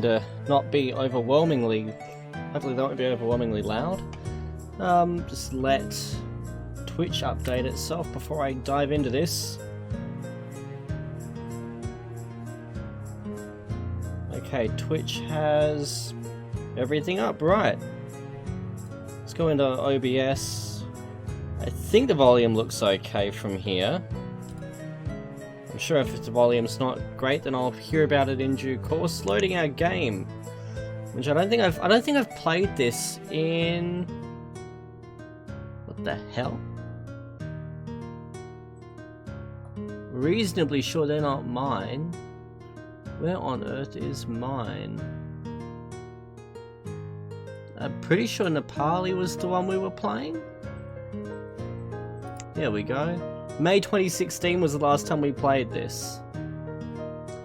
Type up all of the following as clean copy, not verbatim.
to not be overwhelmingly, hopefully that won't be overwhelmingly loud. Just let Twitch update itself before I dive into this. Okay, Twitch has everything up, right. Let's go into OBS. I think the volume looks okay from here. I'm sure if the volume's not great, then I'll hear about it in due course. Loading our game, which I don't think I've played this in. What the hell? Reasonably sure they're not mine. Where on earth is mine? I'm pretty sure Nepali was the one we were playing. There we go. May 2016 was the last time we played this.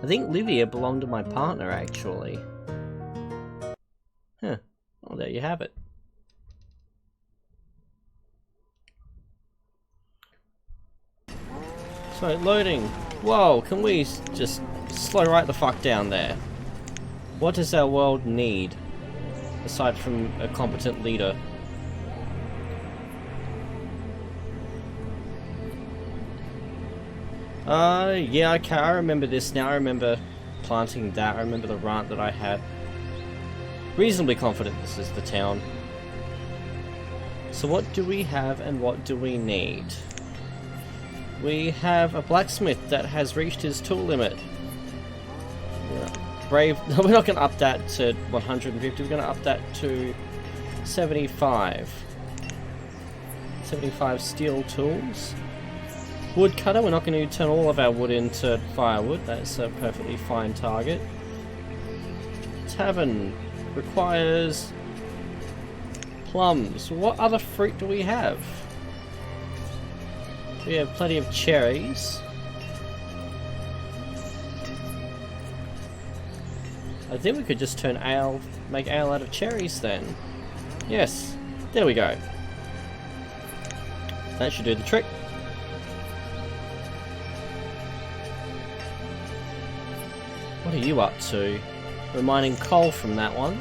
I think Livia belonged to my partner, actually. Huh. Well, there you have it. So, loading. Whoa, can we just slow right the fuck down there? What does our world need? Aside from a competent leader. Yeah, okay, I remember this now. I remember planting that. I remember the rant that I had. Reasonably confident this is the town. So what do we have and what do we need? We have a blacksmith that has reached his tool limit. Yeah. Brave. We're not going to up that to 150. We're going to up that to 75. 75 steel tools. Woodcutter, we're not going to turn all of our wood into firewood, that's a perfectly fine target. Tavern requires plums. What other fruit do we have? We have plenty of cherries. I think we could just turn ale, make ale out of cherries then. Yes, there we go. That should do the trick. What are you up to? We're mining coal from that one.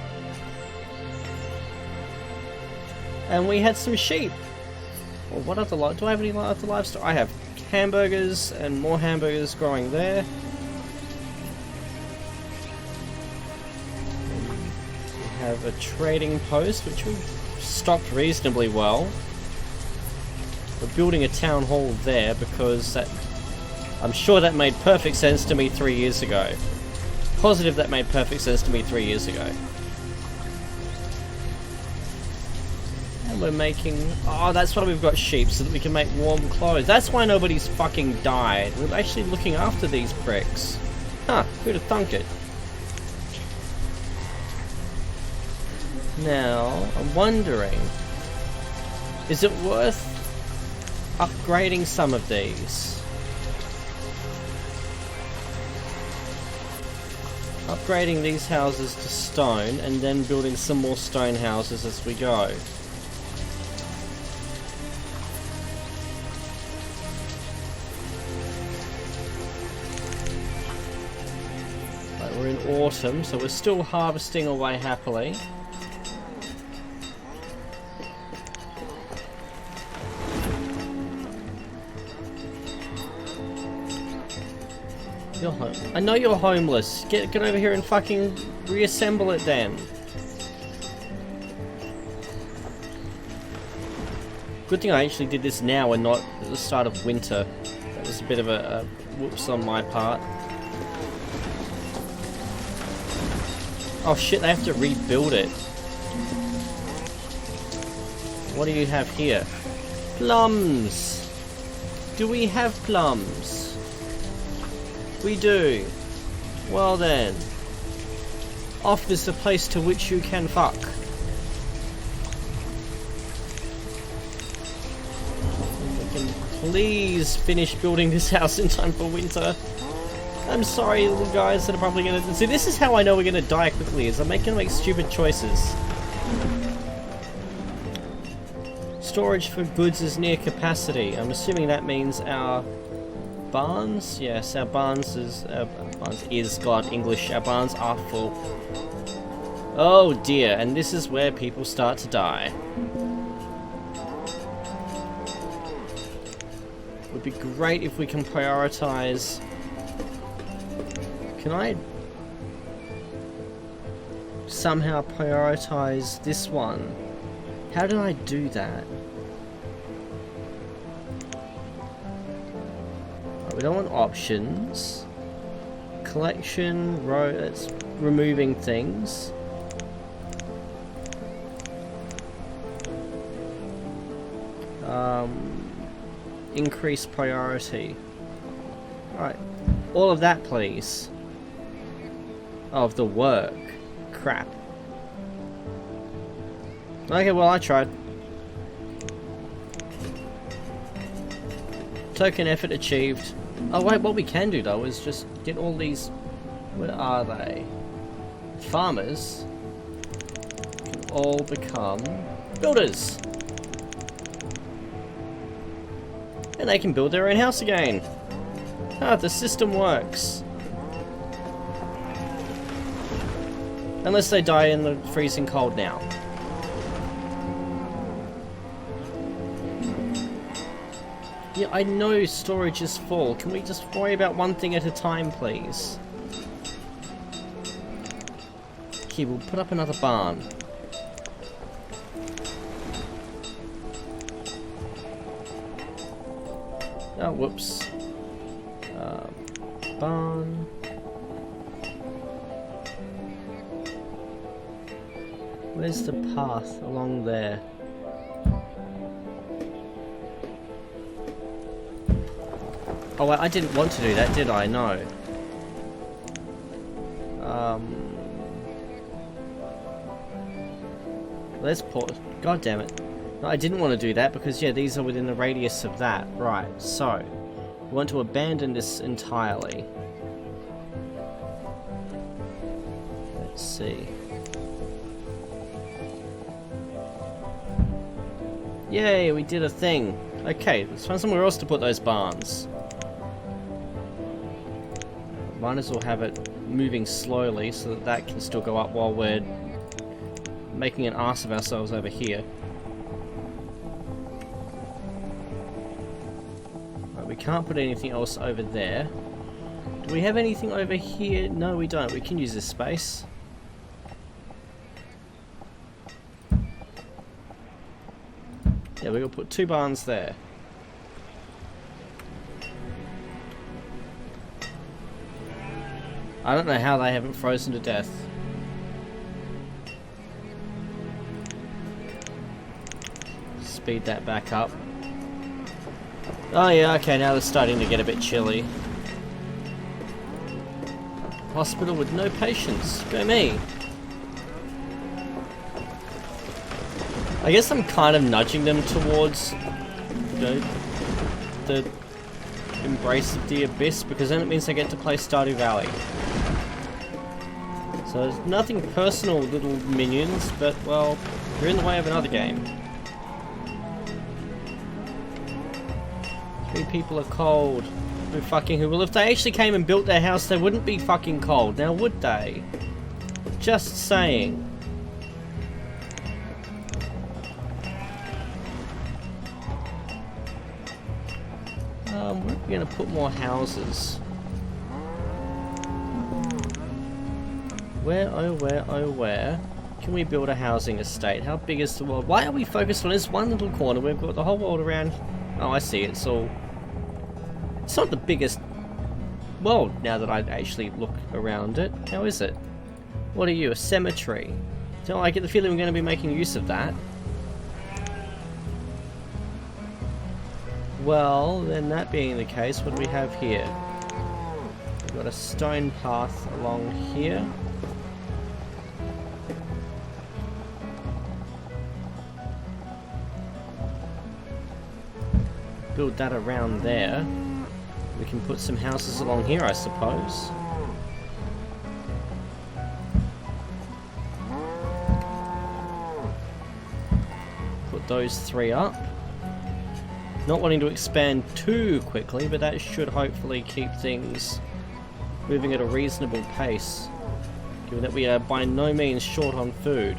And we had some sheep. Well, what other do I have any other livestock? I have hamburgers and more hamburgers growing there. We have a trading post which we've stocked reasonably well. We're building a town hall there because that, I'm sure that made perfect sense to me 3 years ago. Positive that made perfect sense to me 3 years ago. And we're making... Oh, that's why we've got sheep, so that we can make warm clothes. That's why nobody's fucking died. We're actually looking after these pricks. Huh, who'd have thunk it? Now, I'm wondering... Is it worth upgrading some of these? Upgrading these houses to stone and then building some more stone houses as we go. Right, we're in autumn, so we're still harvesting away happily. You're home. I know you're homeless. Get over here and fucking reassemble it then. Good thing I actually did this now and not at the start of winter. That was a bit of a whoops on my part. Oh shit, they have to rebuild it. What do you have here? Plums! Do we have plums? We do. Well then. Off is the place to which you can fuck. If we can please finish building this house in time for winter. I'm sorry, little guys that are probably gonna... See, this is how I know we're gonna die quickly, is I'm gonna make stupid choices. Storage for goods is near capacity. I'm assuming that means our barns? Yes, our barns is God English. Our barns are full. Oh dear, and this is where people start to die. Would be great if we can prioritize. Can I somehow prioritize this one? How did I do that? We don't want options. Collection, row, that's removing things. Increase priority. Alright. All of that, please. Oh, of the work. Crap. Okay, well, I tried. Token effort achieved. Oh wait, what we can do though is just get all these... Where are they? Farmers can all become builders. And they can build their own house again. Ah, the system works. Unless they die in the freezing cold now. Yeah, I know storage is full. Can we just worry about one thing at a time, please? Okay, we'll put up another barn. Oh, whoops. Barn. Where's the path along there? Oh, wait, I didn't want to do that, did I? No. Let's pause. God damn it. No, I didn't want to do that because, yeah, these are within the radius of that. Right, so we want to abandon this entirely. Let's see. Yay, we did a thing. Okay, let's find somewhere else to put those barns. Might as well have it moving slowly so that that can still go up while we're making an ass of ourselves over here. Right, we can't put anything else over there. Do we have anything over here? No, we don't. We can use this space. Yeah, we're gonna put 2 barns there. I don't know how they haven't frozen to death. Speed that back up. Oh yeah, okay, now they're starting to get a bit chilly. Hospital with no patients. Go me. I guess I'm kind of nudging them towards, you know, the embrace of the abyss, because then it means I get to play Stardew Valley. So there's nothing personal, little minions, but, well, you're in the way of another game. 3 people are cold. Who fucking who? Well, if they actually came and built their house, they wouldn't be fucking cold, now would they? Just saying. Where are we going to put more houses? Where, oh where can we build a housing estate? How big is the world? Why are we focused on this one little corner? We've got the whole world around. Oh, I see. It's all... It's not the biggest world now that I actually look around it. How is it? What are you? A cemetery? So I get the feeling we're going to be making use of that. Well, then that being the case, what do we have here? We've got a stone path along here. Build that around there. We can put some houses along here, I suppose. Put those 3 up. Not wanting to expand too quickly, but that should hopefully keep things moving at a reasonable pace, given that we are by no means short on food.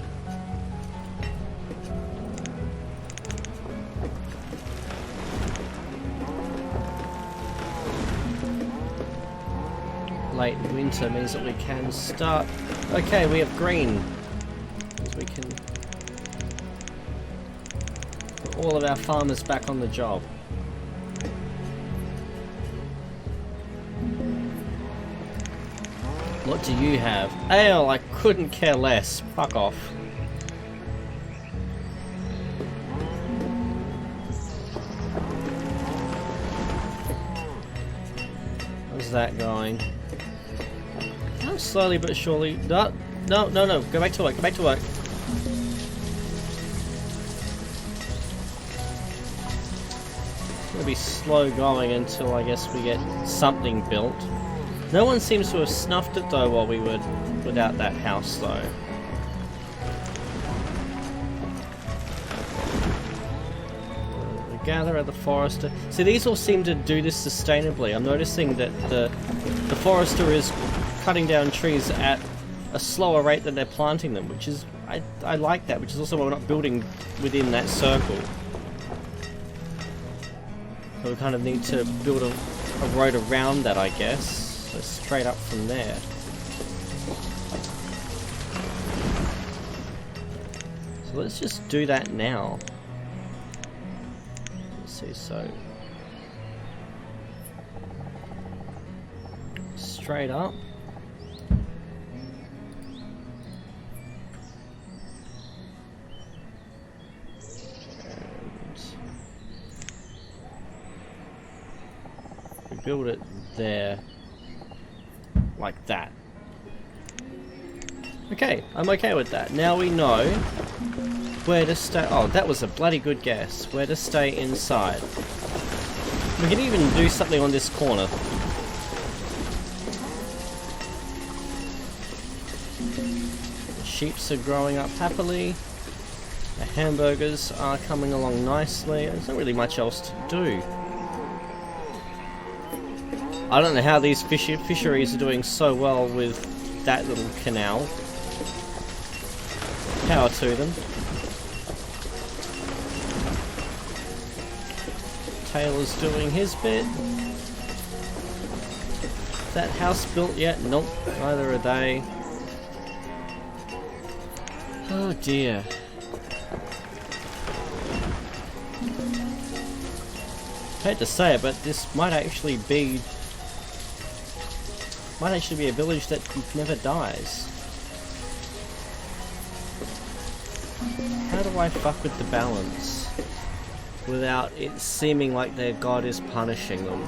Late winter means that we can start... Okay, we have green. So we can put all of our farmers back on the job. What do you have? Ale, I couldn't care less. Fuck off. How's that going? How slowly but surely... No, no, no, no. Go back to work. Go back to work. It's gonna be slow going until I guess we get something built. No one seems to have snuffed it though while we were without that house though. The gatherer of the forester. See, these all seem to do this sustainably. I'm noticing that the forester is cutting down trees at a slower rate than they're planting them, which is I like that, which is also why we're not building within that circle. So we kind of need to build a road around that, I guess. So straight up from there. So let's just do that now. Let's see, so straight up. And we build it there. Like that. Okay, I'm okay with that. Now we know where to stay. Oh, that was a bloody good guess. Where to stay inside. We can even do something on this corner. The sheeps are growing up happily. The hamburgers are coming along nicely. There's not really much else to do. I don't know how these fisheries are doing so well with that little canal. Power to them. Taylor's doing his bit. Is that house built yet? Nope, neither are they. Oh dear. I hate to say it, but this might actually be a village that never dies. How do I fuck with the balance without it seeming like their god is punishing them?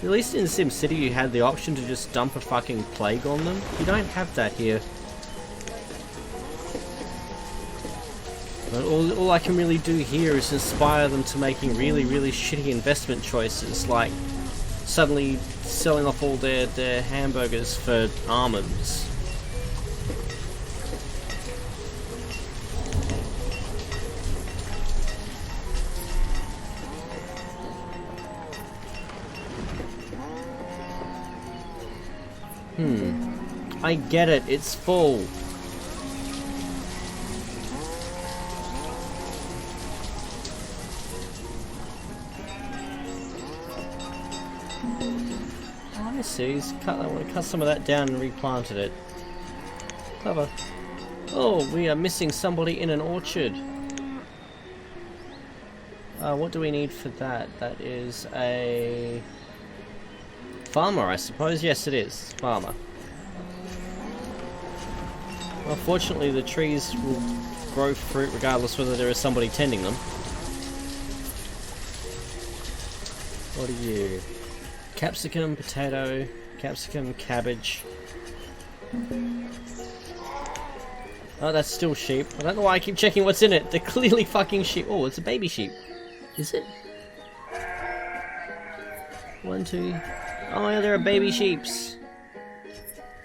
At least in SimCity you had the option to just dump a fucking plague on them. You don't have that here. But all I can really do here is inspire them to making really, really shitty investment choices, like suddenly selling off all their hamburgers for almonds. I get it, it's full. I see, I want to cut some of that down and replanted it. Clever. Oh, we are missing somebody in an orchard. What do we need for that? That is a farmer, I suppose. Yes, it is. Farmer. Well, fortunately the trees will grow fruit regardless whether there is somebody tending them. What are you? Capsicum, potato, capsicum, cabbage. Oh, that's still sheep. I don't know why I keep checking what's in it. They're clearly fucking sheep. Oh, it's a baby sheep. Is it? 1, 2... Oh yeah, there are baby sheeps.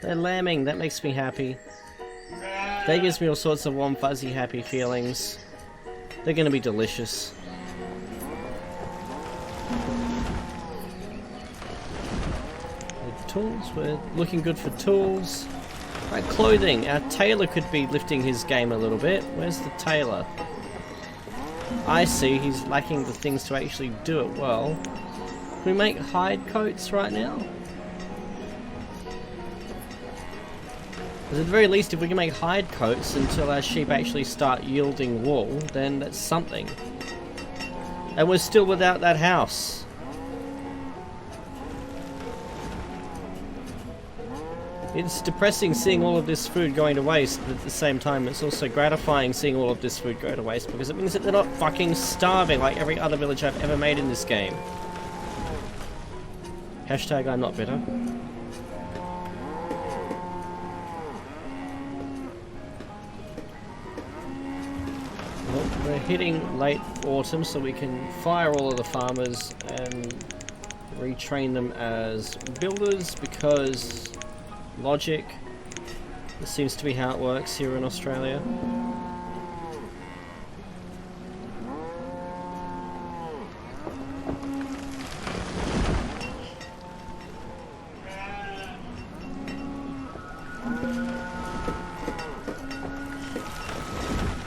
They're lambing. That makes me happy. That gives me all sorts of warm, fuzzy, happy feelings. They're gonna be delicious. With tools, we're looking good for tools. Right, clothing. Our tailor could be lifting his game a little bit. Where's the tailor? I see, he's lacking the things to actually do it well. Can we make hide coats right now? At the very least, if we can make hide coats until our sheep actually start yielding wool, then that's something. And we're still without that house. It's depressing seeing all of this food going to waste, but at the same time it's also gratifying seeing all of this food go to waste because it means that they're not fucking starving like every other village I've ever made in this game. Hashtag I'm not bitter. Well, we're hitting late autumn so we can fire all of the farmers and retrain them as builders because logic. This seems to be how it works here in Australia.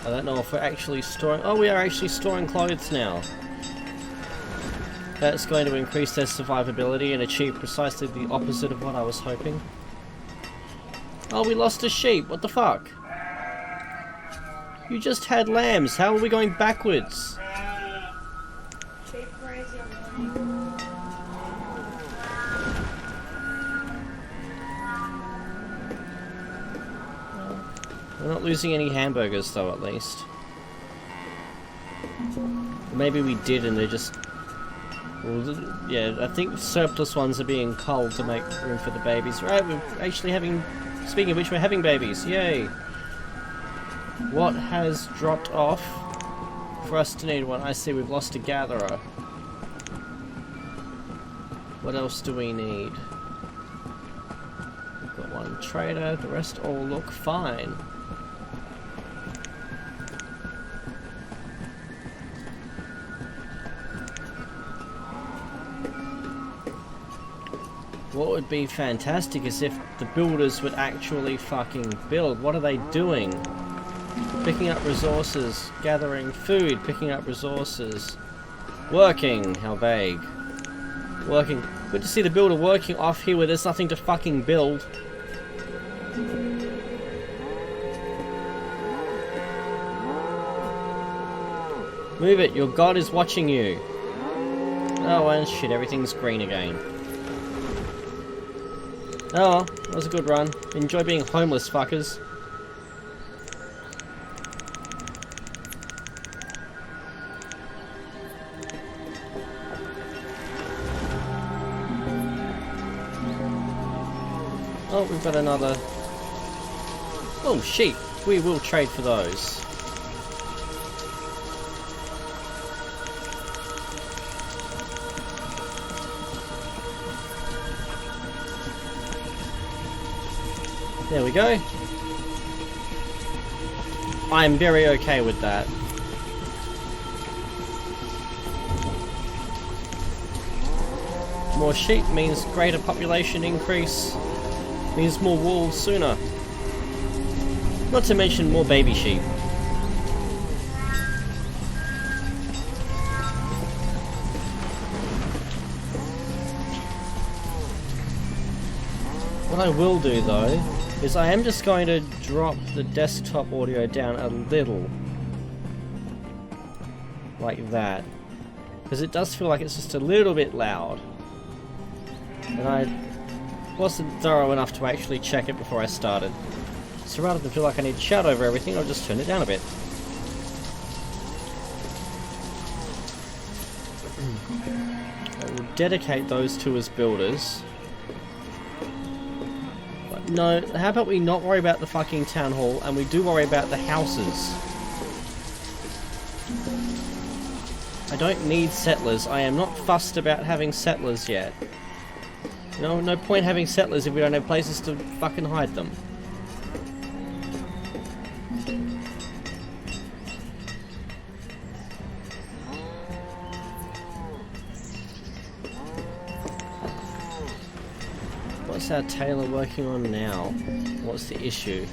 I don't know if we're actually storing... Oh, we are actually storing clothes now. That's going to increase their survivability and achieve precisely the opposite of what I was hoping. Oh, we lost a sheep. What the fuck? You just had lambs. How are we going backwards? We're not losing any hamburgers though, at least. Maybe we did and they're just... Well, yeah, I think surplus ones are being culled to make room for the babies. Right, we're actually having... Speaking of which, we're having babies. Yay! What has dropped off for us to need one? I see we've lost a gatherer. What else do we need? We've got one trader. The rest all look fine. What would be fantastic is if the builders would actually fucking build. What are they doing? Picking up resources, gathering food, picking up resources. Working! How vague. Working. Good to see the builder working off here where there's nothing to fucking build. Move it, your god is watching you. Oh, and shit, everything's green again. Oh, that was a good run. Enjoy being homeless, fuckers. Oh, we've got another... Oh, sheep. We will trade for those. There we go. I'm very okay with that. More sheep means greater population increase, means more wool sooner. Not to mention more baby sheep. What I will do though is I am just going to drop the desktop audio down a little. Like that. Because it does feel like it's just a little bit loud. And I wasn't thorough enough to actually check it before I started. So rather than feel like I need to shout over everything, I'll just turn it down a bit. I will dedicate those two as builders. No, how about we not worry about the fucking town hall and we do worry about the houses? I don't need settlers. I am not fussed about having settlers yet. You know, no point having settlers if we don't have places to fucking hide them. What's our tailor working on now? What's the issue?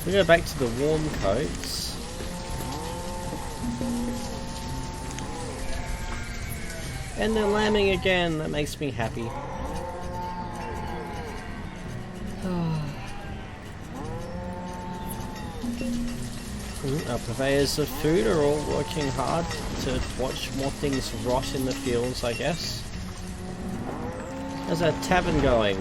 We go back to the warm coats. And they're lambing again, that makes me happy. Our purveyors of food are all working hard to watch more things rot in the fields, I guess. How's our tavern going?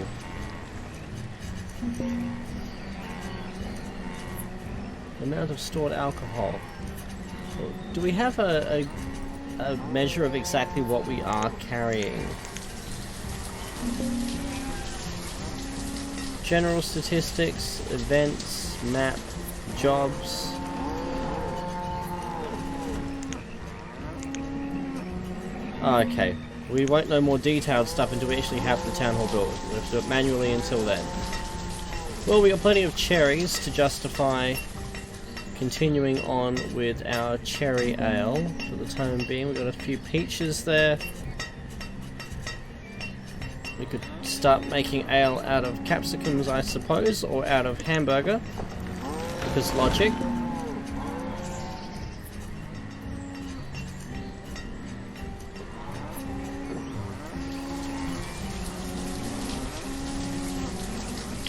The amount of stored alcohol. Do we have a measure of exactly what we are carrying? General statistics, events, map, jobs. Okay, we won't know more detailed stuff until we actually have the town hall built. We'll have to do it manually until then. Well, we got plenty of cherries to justify continuing on with our cherry ale for the time being. We've got a few peaches there. We could start making ale out of capsicums, I suppose, or out of hamburger, because logic.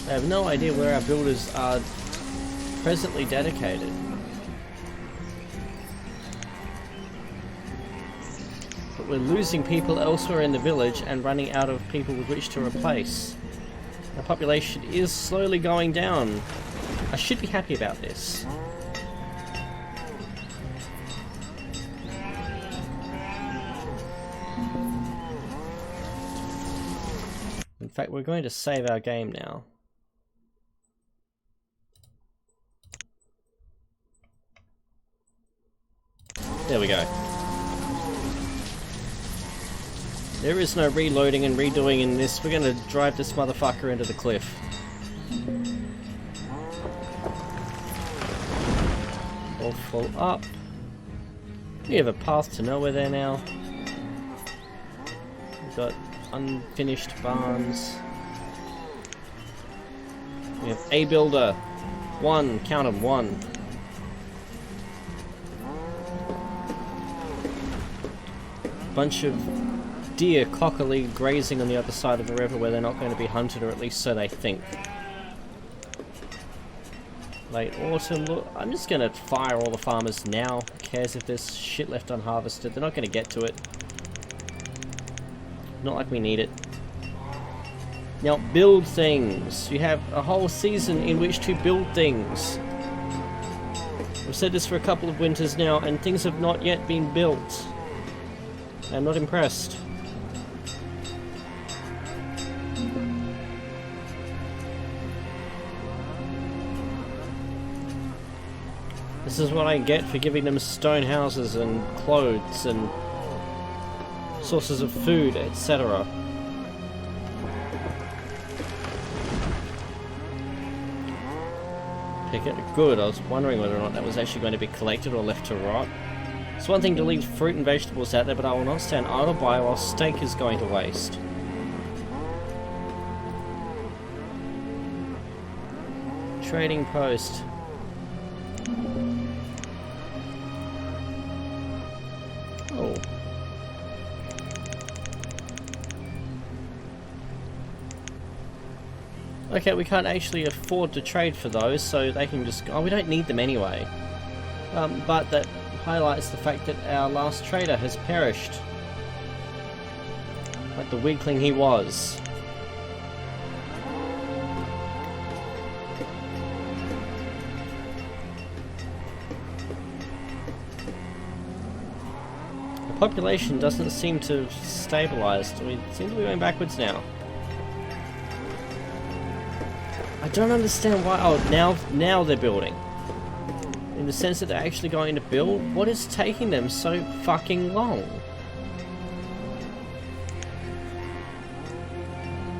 I have no idea where our builders are presently dedicated. But we're losing people elsewhere in the village and running out of people with which to replace. Our population is slowly going down. I should be happy about this. In fact, we're going to save our game now. There we go. There is no reloading and redoing in this. We're gonna drive this motherfucker into the cliff. All full up. We have a path to nowhere there now. We've got unfinished barns. We have a builder. One, count them, one. Bunch of deer cockily grazing on the other side of the river where they're not going to be hunted, or at least so they think. Late autumn, look, I'm just going to fire all the farmers now. Who cares if there's shit left unharvested? They're not going to get to it. Not like we need it. Now, build things. You have a whole season in which to build things. We've said this for a couple of winters now, and things have not yet been built. I'm not impressed. This is what I get for giving them stone houses and clothes and sources of food, etc. Pick it. Good. I was wondering whether or not that was actually going to be collected or left to rot. It's one thing to leave fruit and vegetables out there, but I will not stand idle by while steak is going to waste. Trading post. Oh. Okay, we can't actually afford to trade for those, so they can just... Oh, we don't need them anyway. But that highlights the fact that our last trader has perished. Like the weakling he was. The population doesn't seem to have stabilized. We seem to be going backwards now. I don't understand why... Oh, now they're building. In the sense that they're actually going to build? What is taking them so fucking long?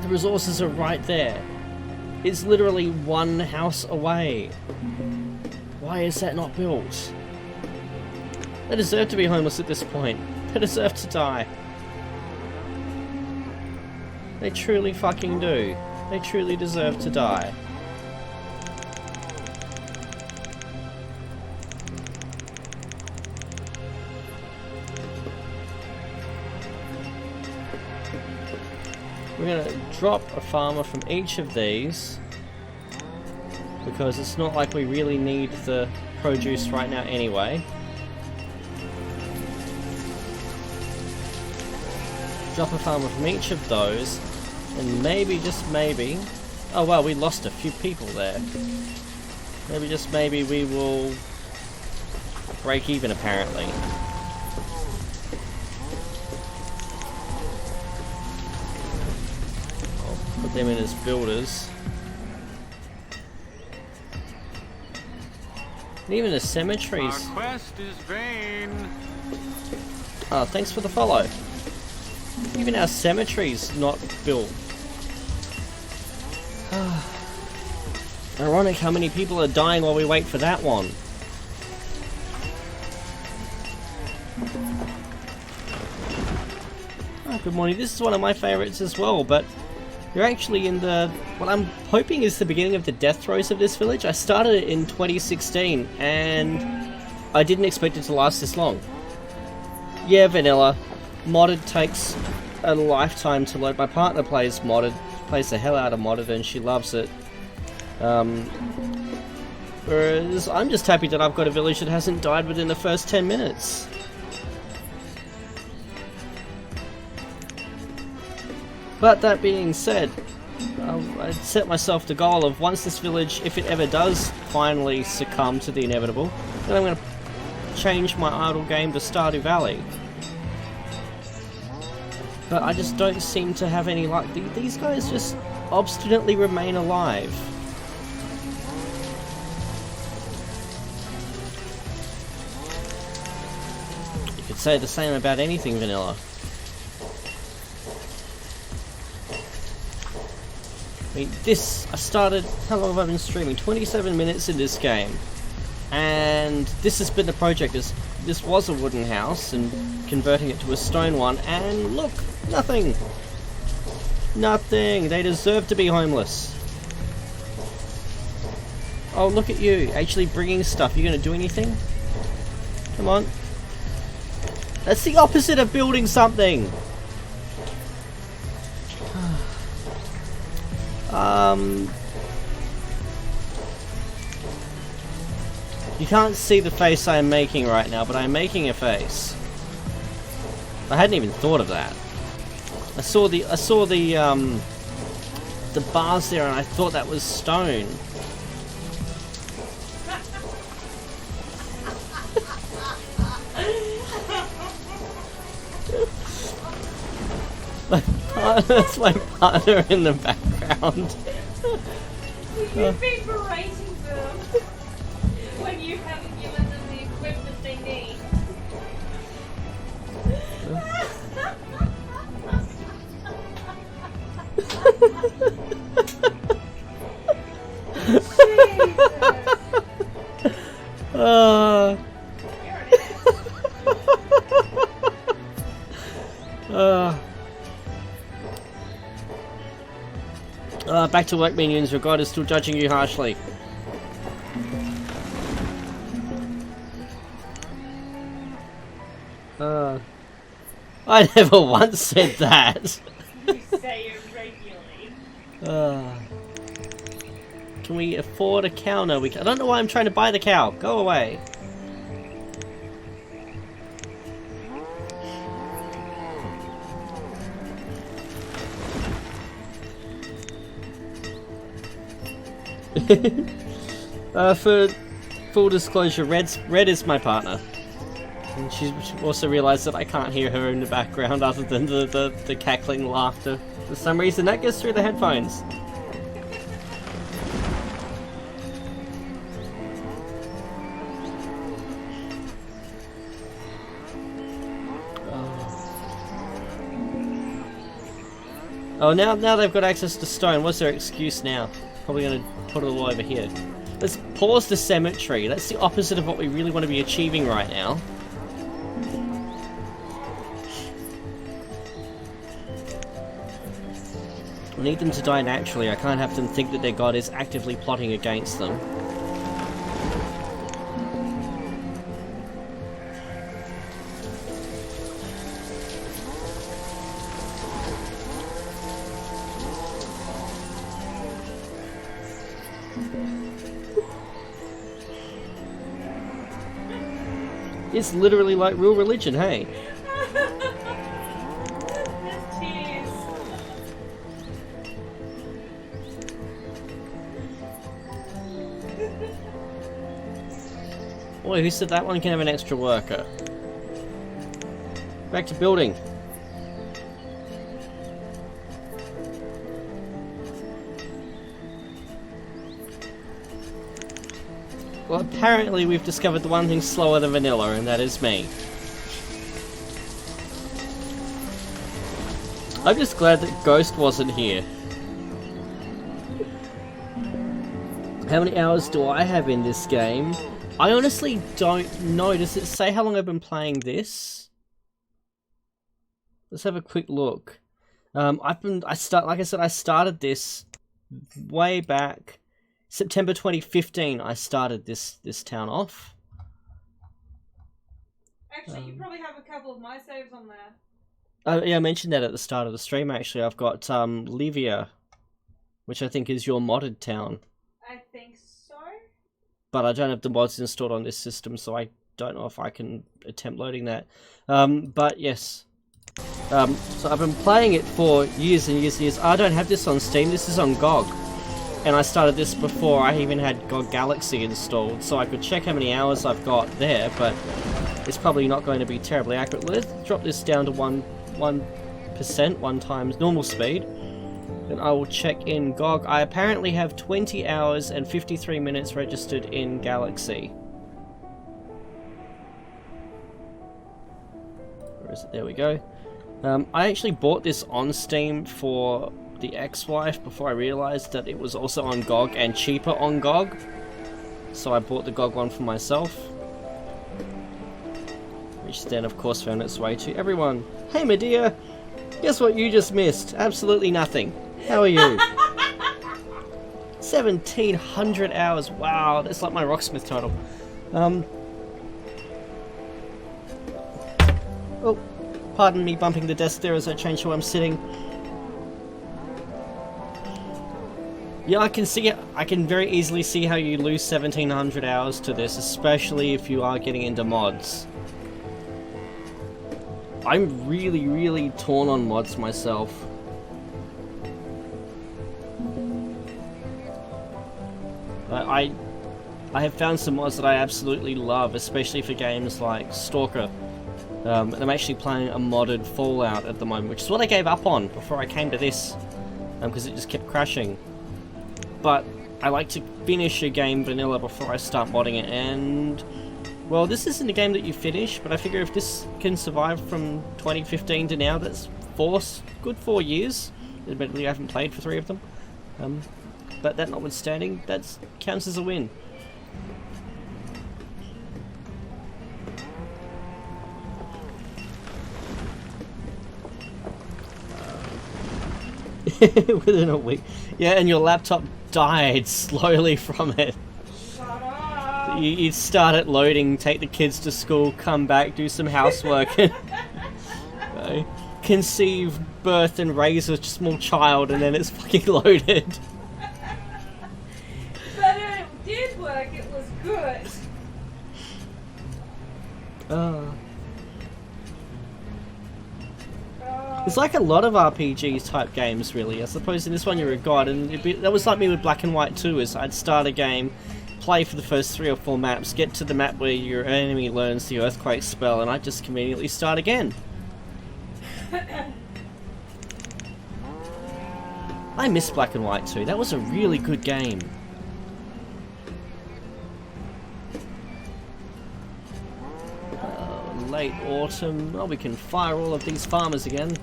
The resources are right there. It's literally one house away. Why is that not built? They deserve to be homeless at this point. They deserve to die. They truly fucking do. They truly deserve to die. We're gonna drop a farmer from each of these because it's not like we really need the produce right now anyway. Drop a farmer from each of those, and maybe, just maybe... Oh well, we lost a few people there. Maybe, just maybe, we will break even apparently. I'll put them in as builders. And even the cemeteries... Our quest is vain. Oh, thanks for the follow. Even our cemetery's not built. Ironic how many people are dying while we wait for that one. Oh, good morning. This is one of my favorites as well, but you're actually in the... what I'm hoping is the beginning of the death throes of this village. I started it in 2016, and I didn't expect it to last this long. Yeah, vanilla. Modded takes a lifetime to load. My partner plays modded, plays the hell out of modded, and she loves it. Whereas I'm just happy that I've got a village that hasn't died within the first 10 minutes. But that being said, I set myself the goal of once this village, if it ever does finally succumb to the inevitable, then I'm going to change my idle game to Stardew Valley. But I just don't seem to have any luck. These guys just obstinately remain alive. You could say the same about anything, vanilla. I mean, I started, how long have I been streaming? 27 minutes in this game. And this has been the project. This was a wooden house, and converting it to a stone one, and look, nothing. Nothing. They deserve to be homeless. Oh, look at you, actually bringing stuff. You gonna do anything? Come on. That's the opposite of building something. You can't see the face I'm making right now, but I'm making a face. I hadn't even thought of that. I saw the bars there, and I thought that was stone. That's my partner in the background. You've been berating them when you haven't given them the equipment they need. Back to work, minions. Your god is still judging you harshly. I never once said that. You say it regularly. Can we afford a cow? No, we can. I don't know why I'm trying to buy the cow. Go away. For full disclosure, Red is my partner. And she also realised that I can't hear her in the background other than the cackling laughter. For some reason that gets through the headphones. Oh, now they've got access to stone. What's their excuse now? Probably going to put it all over here. Let's pause the cemetery. That's the opposite of what we really want to be achieving right now. need them to die naturally. I can't have them think that their god is actively plotting against them. It's literally like real religion, hey? There's tears. Boy, who said that one can have an extra worker? Back to building. Well, apparently we've discovered the one thing slower than vanilla, and that is me. I'm just glad that Ghost wasn't here. How many hours do I have in this game? I honestly don't know. Does it say how long I've been playing this? Let's have a quick look. Like I said, I started this way back. September 2015, I started this town off. Actually, you probably have a couple of my saves on there. Yeah, I mentioned that at the start of the stream, actually. I've got Livia, which I think is your modded town. I think so. But I don't have the mods installed on this system, so I don't know if I can attempt loading that. But yes. So I've been playing it for years and years and years. I don't have this on Steam, this is on GOG. And I started this before I even had GOG Galaxy installed, so I could check how many hours I've got there, but it's probably not going to be terribly accurate. Let's drop this down to 1%, 1 times normal speed, and I will check in GOG. I apparently have 20 hours and 53 minutes registered in Galaxy. Where is it? There we go. I actually bought this on Steam for the ex-wife before I realised that it was also on GOG and cheaper on GOG, so I bought the GOG one for myself, which then of course found its way to everyone. Hey Medea, guess what you just missed? Absolutely nothing. How are you? 1700 hours, wow, that's like my Rocksmith title. Oh, pardon me bumping the desk there as I change where I'm sitting. Yeah, I can see it. I can very easily see how you lose 1700 hours to this, especially if you are getting into mods. I'm really, really torn on mods myself. I have found some mods that I absolutely love, especially for games like Stalker. I'm actually playing a modded Fallout at the moment, which is what I gave up on before I came to this, because it just kept crashing. But I like to finish a game vanilla before I start modding it, and well, this isn't a game that you finish, but I figure if this can survive from 2015 to now, that's good 4 years. Admittedly, I haven't played for 3 of them, but that notwithstanding, that counts as a win. Within a week. Yeah, and your laptop died slowly from it. Shut up! You start it loading, take the kids to school, come back, do some housework, and conceive, birth, and raise a small child, and then it's fucking loaded. But it did work, it was good. It's like a lot of RPG type games, really. I suppose in this one you're a god, and that was like me with Black and White 2, is I'd start a game, play for the first 3 or 4 maps, get to the map where your enemy learns the earthquake spell, and I'd just conveniently start again. I miss Black and White 2, that was a really good game. Late autumn, well, we can fire all of these farmers again.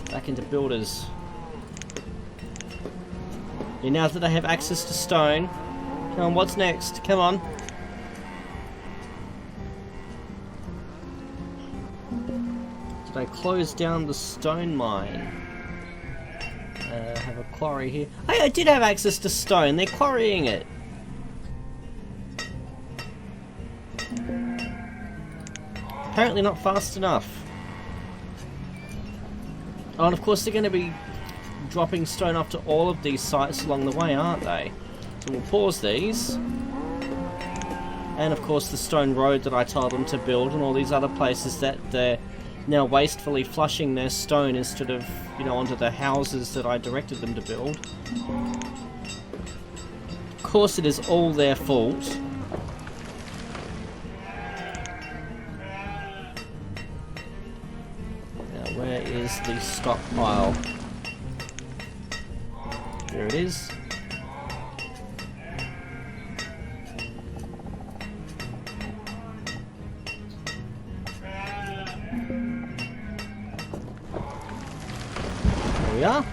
Back into builders. Yeah, now that they have access to stone. Come on, what's next? Come on. Did I close down the stone mine? Have a quarry here. Hey, I did have access to stone. They're quarrying it. Apparently not fast enough. Oh, and of course they're going to be dropping stone off to all of these sites along the way, aren't they? So we'll pause these. And of course the stone road that I told them to build and all these other places that they're now wastefully flushing their stone instead of, you know, onto the houses that I directed them to build. Of course it is all their fault. Now where is the stockpile? There it is. There we are.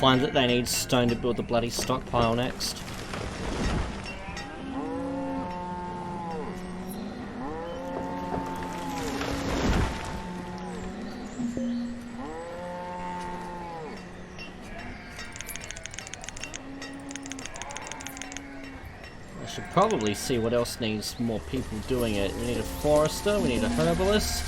Find that they need stone to build the bloody stockpile next. I should probably see what else needs more people doing it. We need a forester, we need a herbalist.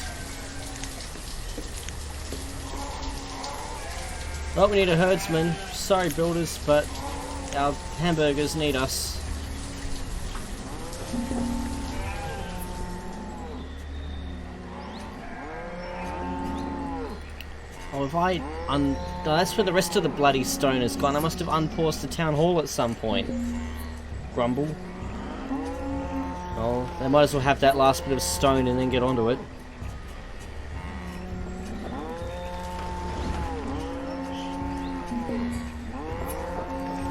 Oh, we need a herdsman. Sorry, builders, but our hamburgers need us. Oh, if I no, that's where the rest of the bloody stone is gone. I must have unpaused the town hall at some point. Grumble. Oh, they might as well have that last bit of stone and then get onto it.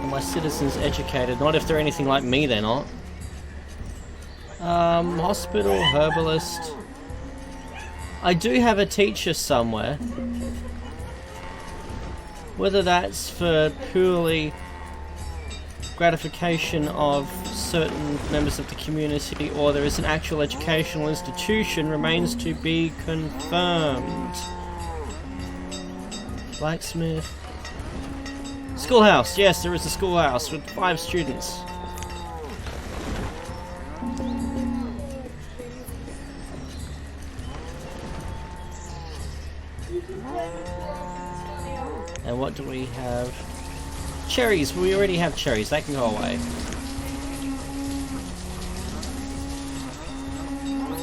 My citizens educated, not if they're anything like me, they're not. Hospital, herbalist. I do have a teacher somewhere. Whether that's for purely gratification of certain members of the community or there is an actual educational institution remains to be confirmed. Blacksmith. Schoolhouse, yes, there is a schoolhouse with 5 students. And what do we have? Cherries, we already have cherries, that can go away.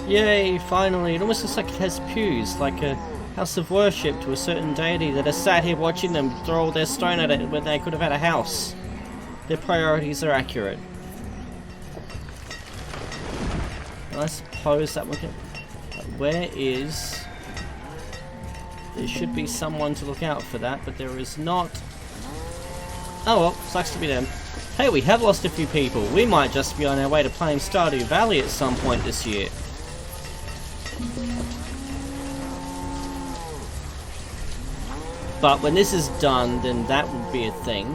Yay, finally, it almost looks like it has pews, like a house of worship to a certain deity that has sat here watching them throw all their stone at it when they could have had a house. Their priorities are accurate. I suppose that one can... Where is... There should be someone to look out for that, but there is not. Oh well, sucks to be them. Hey, we have lost a few people. We might just be on our way to playing Stardew Valley at some point this year. But when this is done, then that would be a thing.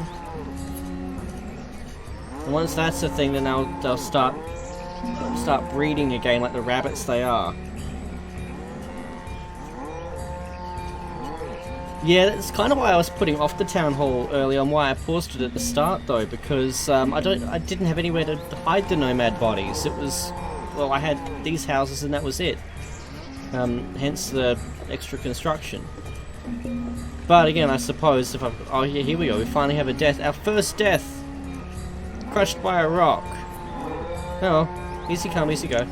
And once that's a thing, then they'll start breeding again like the rabbits they are. Yeah, that's kind of why I was putting off the town hall early on. Why I paused it at the start, though, because I didn't have anywhere to hide the nomad bodies. It was, well, I had these houses and that was it. Hence the extra construction. But again, I suppose if I... Oh yeah, here we go. We finally have a death. Our first death! Crushed by a rock. Oh well. Easy come, easy go.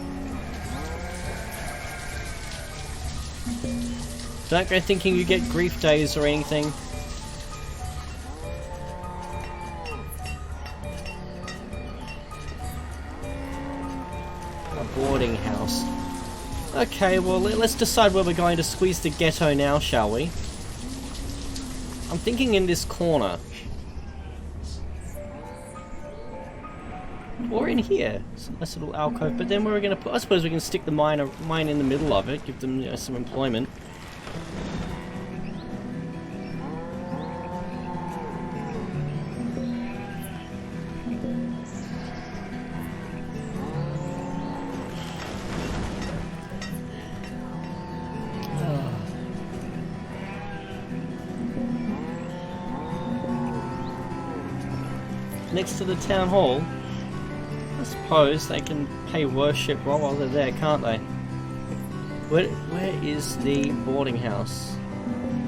Don't go thinking you get grief days or anything. A boarding house. Okay, well let's decide where we're going to squeeze the ghetto now, shall we? I'm thinking in this corner. Or in here. It's a nice little alcove. But then we're going to put... I suppose we can stick the mine in the middle of it. Give them, you know, some employment. Next to the town hall, I suppose they can pay worship while they're there, can't they? Where is the boarding house?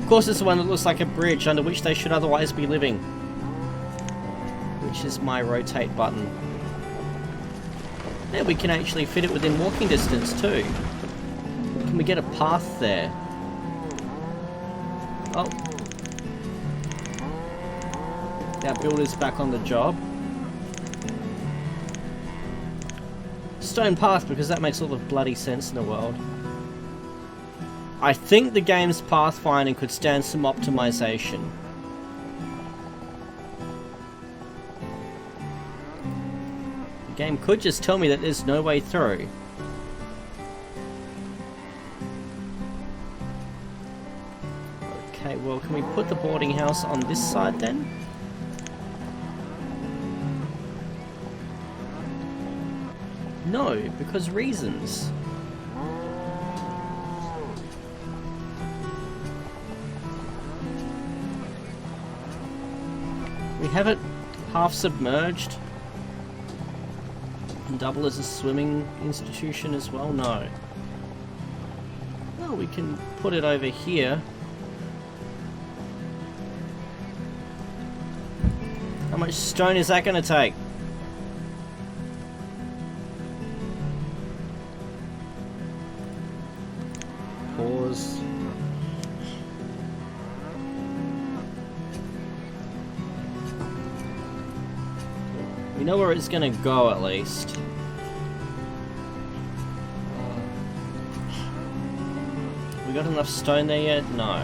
Of course it's the one that looks like a bridge under which they should otherwise be living. Which is my rotate button. Now we can actually fit it within walking distance too. Can we get a path there? Oh. Our builder's back on the job. Stone path, because that makes all the bloody sense in the world. I think the game's pathfinding could stand some optimization. The game could just tell me that there's no way through. Okay, well, can we put the boarding house on this side then? No, because reasons. We have it half submerged and double as a swimming institution as well? No. Well, we can put it over here. How much stone is that going to take? Pause. We know where it's gonna go at least. We got enough stone there yet? No.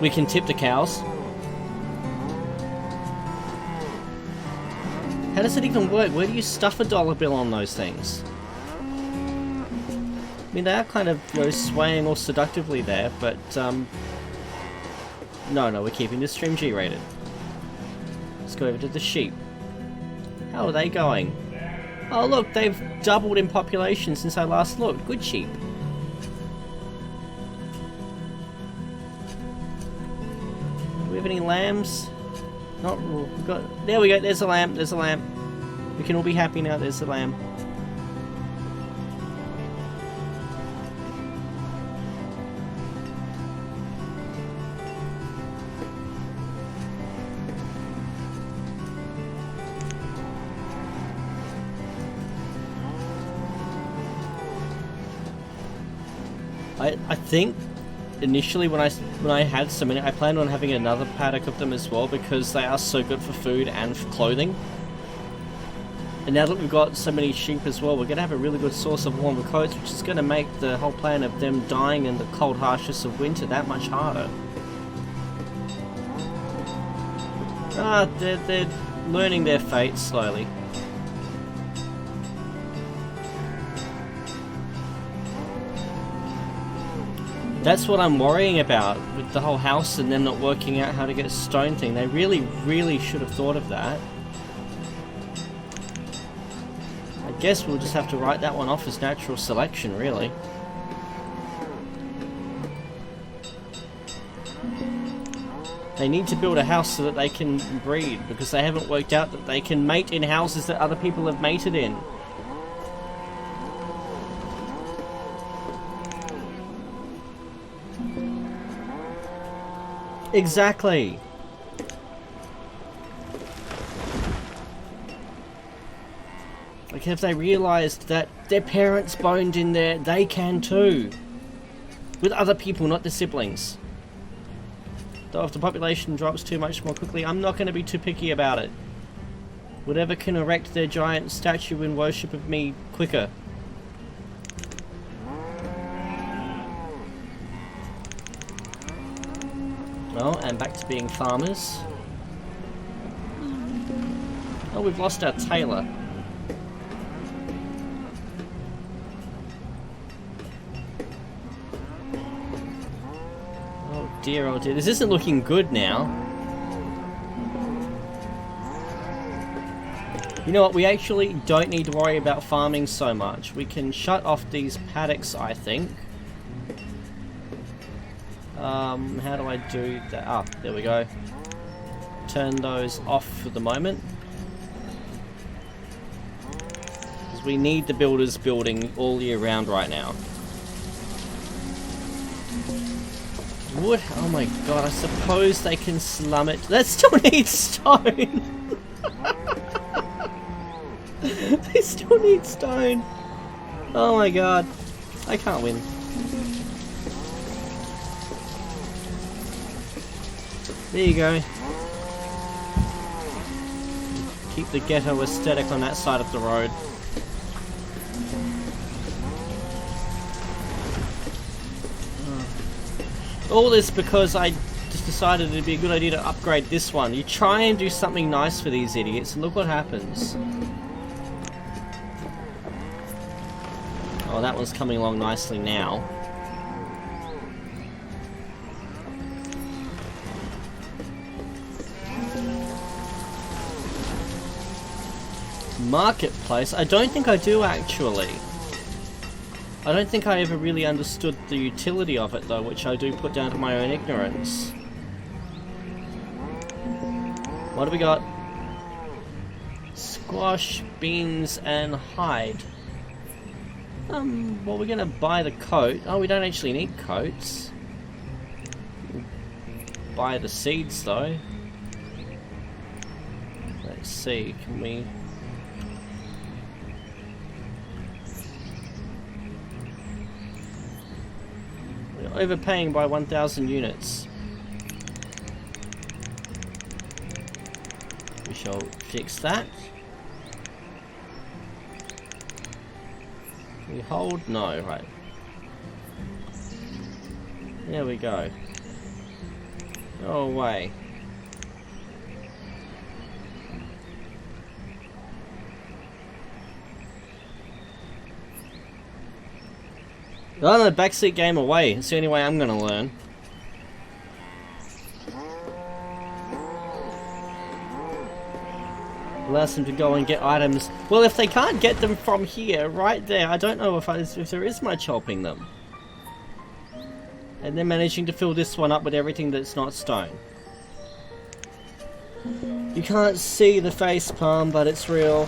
We can tip the cows. How does it even work? Where do you stuff a dollar bill on those things? I mean, they are kind of, you know, swaying all seductively there, but, no, we're keeping this stream G-rated. Let's go over to the sheep. How are they going? Oh, look, they've doubled in population since I last looked. Good sheep. Do we have any lambs? Not, we've got, there we go, there's a lamb, there's a lamb. We can all be happy now, there's the lamb. I think initially when I had so many, I planned on having another paddock of them as well because they are so good for food and for clothing. And now that we've got so many sheep as well, we're going to have a really good source of warmer coats, which is going to make the whole plan of them dying in the cold harshness of winter that much harder. Ah, they're learning their fate slowly. That's what I'm worrying about with the whole house and them not working out how to get a stone thing. They really should have thought of that. I guess we'll just have to write that one off as natural selection, really. They need to build a house so that they can breed, because they haven't worked out that they can mate in houses that other people have mated in. Exactly. Like, if they realised that their parents boned in there, they can too. With other people, not their siblings. Though if the population drops too much more quickly, I'm not going to be too picky about it. Whatever can erect their giant statue in worship of me quicker. Well, and back to being farmers. Oh, we've lost our tailor. Oh dear, this isn't looking good now. You know what, we actually don't need to worry about farming so much. We can shut off these paddocks, I think. How do I do that? Ah, there we go. Turn those off for the moment. Because we need the builders building all year round right now. Wood? Oh my god, I suppose they can slum it. That still needs stone! They still need stone! Oh my god. I can't win. There you go. Keep the ghetto aesthetic on that side of the road. All this because I just decided it'd be a good idea to upgrade this one. You try and do something nice for these idiots and look what happens. Oh, that one's coming along nicely now. Marketplace? I don't think I do actually. I don't think I ever really understood the utility of it though, which I do put down to my own ignorance. What do we got? Squash, beans, and hide. Well, we're gonna buy the coat. Oh, we don't actually need coats. Buy the seeds though. Let's see, can we... We're overpaying by 1,000 units. We shall fix that. We hold? No, right. There we go. Go away. Oh no, backseat game away. It's the only way I'm gonna learn. Allows them to go and get items. Well, if they can't get them from here, right there, I don't know if there is much helping them. And they're managing to fill this one up with everything that's not stone. You can't see the face palm, but it's real.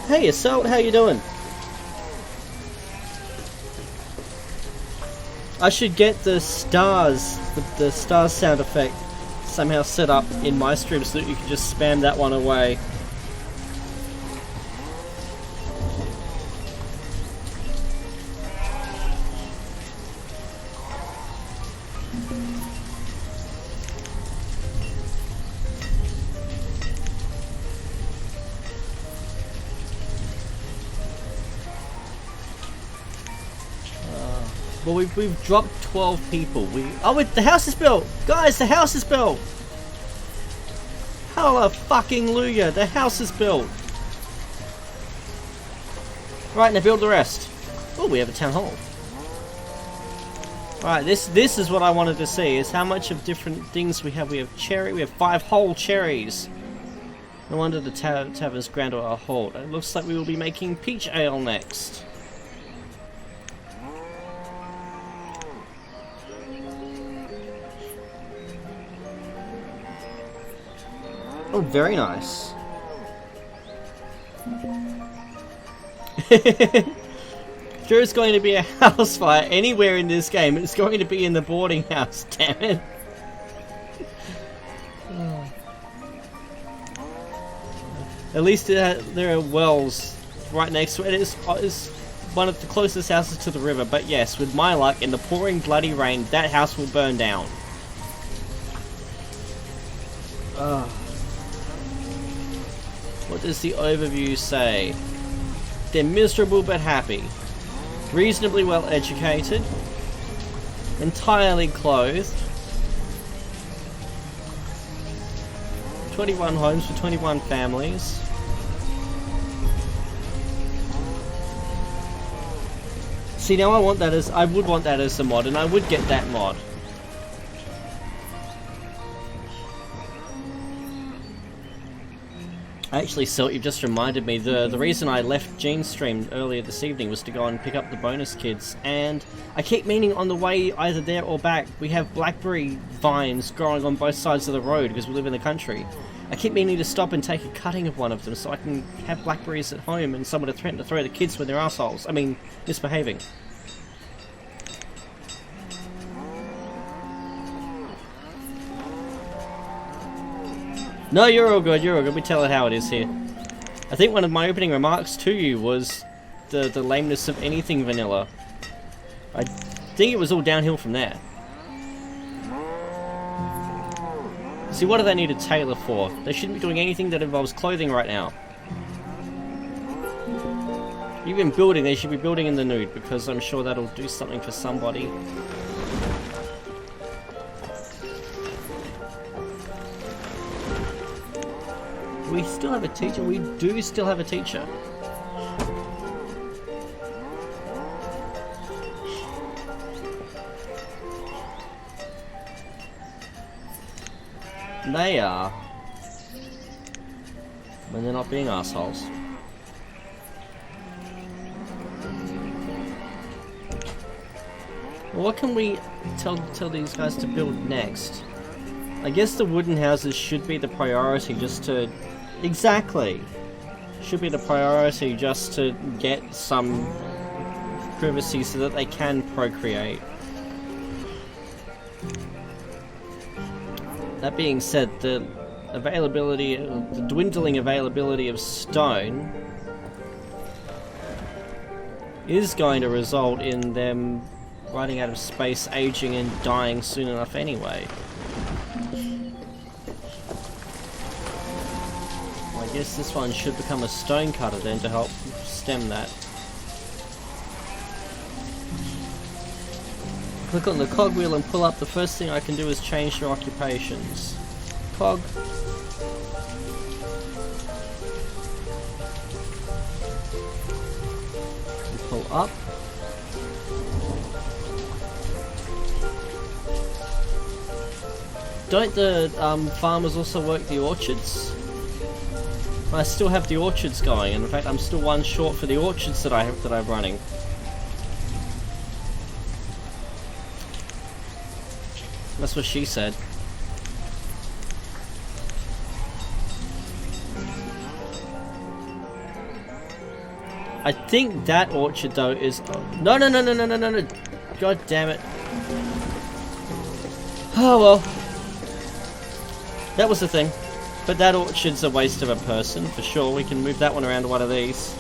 Hey, Assault, how you doing? I should get the stars, the stars sound effect somehow set up in my stream so that you can just spam that one away. Well, we've dropped 12 people. The house is built! Guys, the house is built! Hallelujah, the house is built! Right, now build the rest. Oh, we have a town hall. Right, this is what I wanted to see, is how much of different things we have. We have cherry, we have 5 whole cherries. No wonder the tavern's ground a halt. It looks like we will be making peach ale next. Oh, very nice. If there's going to be a house fire anywhere in this game, it's going to be in the boarding house, damn it. At least there are wells right next to it. It's one of the closest houses to the river, but yes, with my luck, in the pouring bloody rain, that house will burn down. What does the overview say? They're miserable but happy. Reasonably well educated. Entirely clothed. 21 homes for 21 families. See, now I would want that as a mod, and I would get that mod. Actually, Silt, you've just reminded me, the reason I left Gene's stream earlier this evening was to go and pick up the bonus kids, and I keep meaning on the way either there or back, we have blackberry vines growing on both sides of the road because we live in the country. I keep meaning to stop and take a cutting of one of them so I can have blackberries at home and someone to threaten to throw the kids when they're assholes. I mean, misbehaving. No, you're all good, you're all good. We tell it how it is here. I think one of my opening remarks to you was the lameness of anything vanilla. I think it was all downhill from there. See, what do they need a tailor for? They shouldn't be doing anything that involves clothing right now. Even building, they should be building in the nude, because I'm sure that'll do something for somebody. We still have a teacher. We do still have a teacher. They are. When they're not being assholes. Well, what can we tell these guys to build next? I guess the wooden houses should be the priority just to... Exactly! Should be the priority just to get some privacy so that they can procreate. That being said, the dwindling availability of stone is going to result in them running out of space, aging and dying soon enough anyway. I guess this one should become a stone cutter then to help stem that. Click on the cogwheel and pull up. The first thing I can do is change their occupations. Cog. And pull up. Don't the farmers also work the orchards? I still have the orchards going, and in fact I'm still one short for the orchards that I'm running. That's what she said. I think that orchard though is... No. God damn it. Oh well. That was the thing. But that orchard's a waste of a person, for sure. We can move that one around to one of these.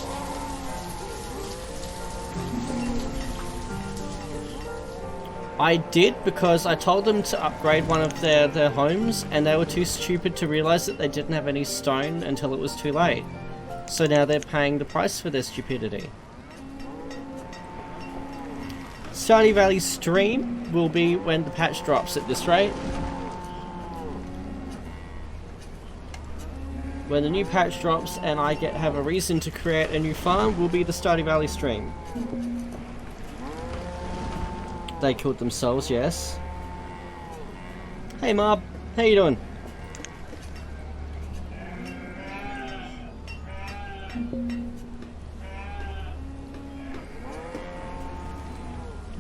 I did, because I told them to upgrade one of their homes, and they were too stupid to realise that they didn't have any stone until it was too late. So now they're paying the price for their stupidity. Stardew Valley stream will be when the patch drops at this rate. When the new patch drops and I have a reason to create a new farm, will be the Stardew Valley stream. They killed themselves, yes. Hey Mob, how you doing?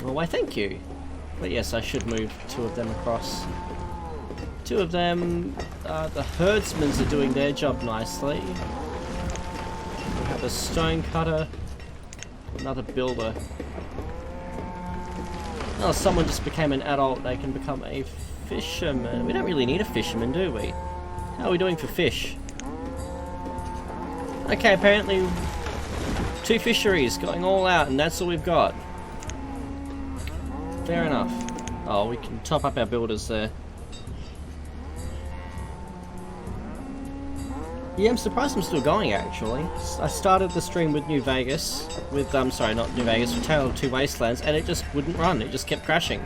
Well, why thank you. But yes, I should move two of them across. Two of them, the herdsmen are doing their job nicely. We have a stone cutter, another builder. Oh, someone just became an adult, they can become a fisherman. We don't really need a fisherman, do we? How are we doing for fish? Okay, apparently 2 fisheries going all out, and that's all we've got. Fair enough. Oh, we can top up our builders there. Yeah, I'm surprised I'm still going actually. I started the stream with New Vegas, with, sorry, not New Vegas, with Tale of Two Wastelands, and it just wouldn't run, it just kept crashing.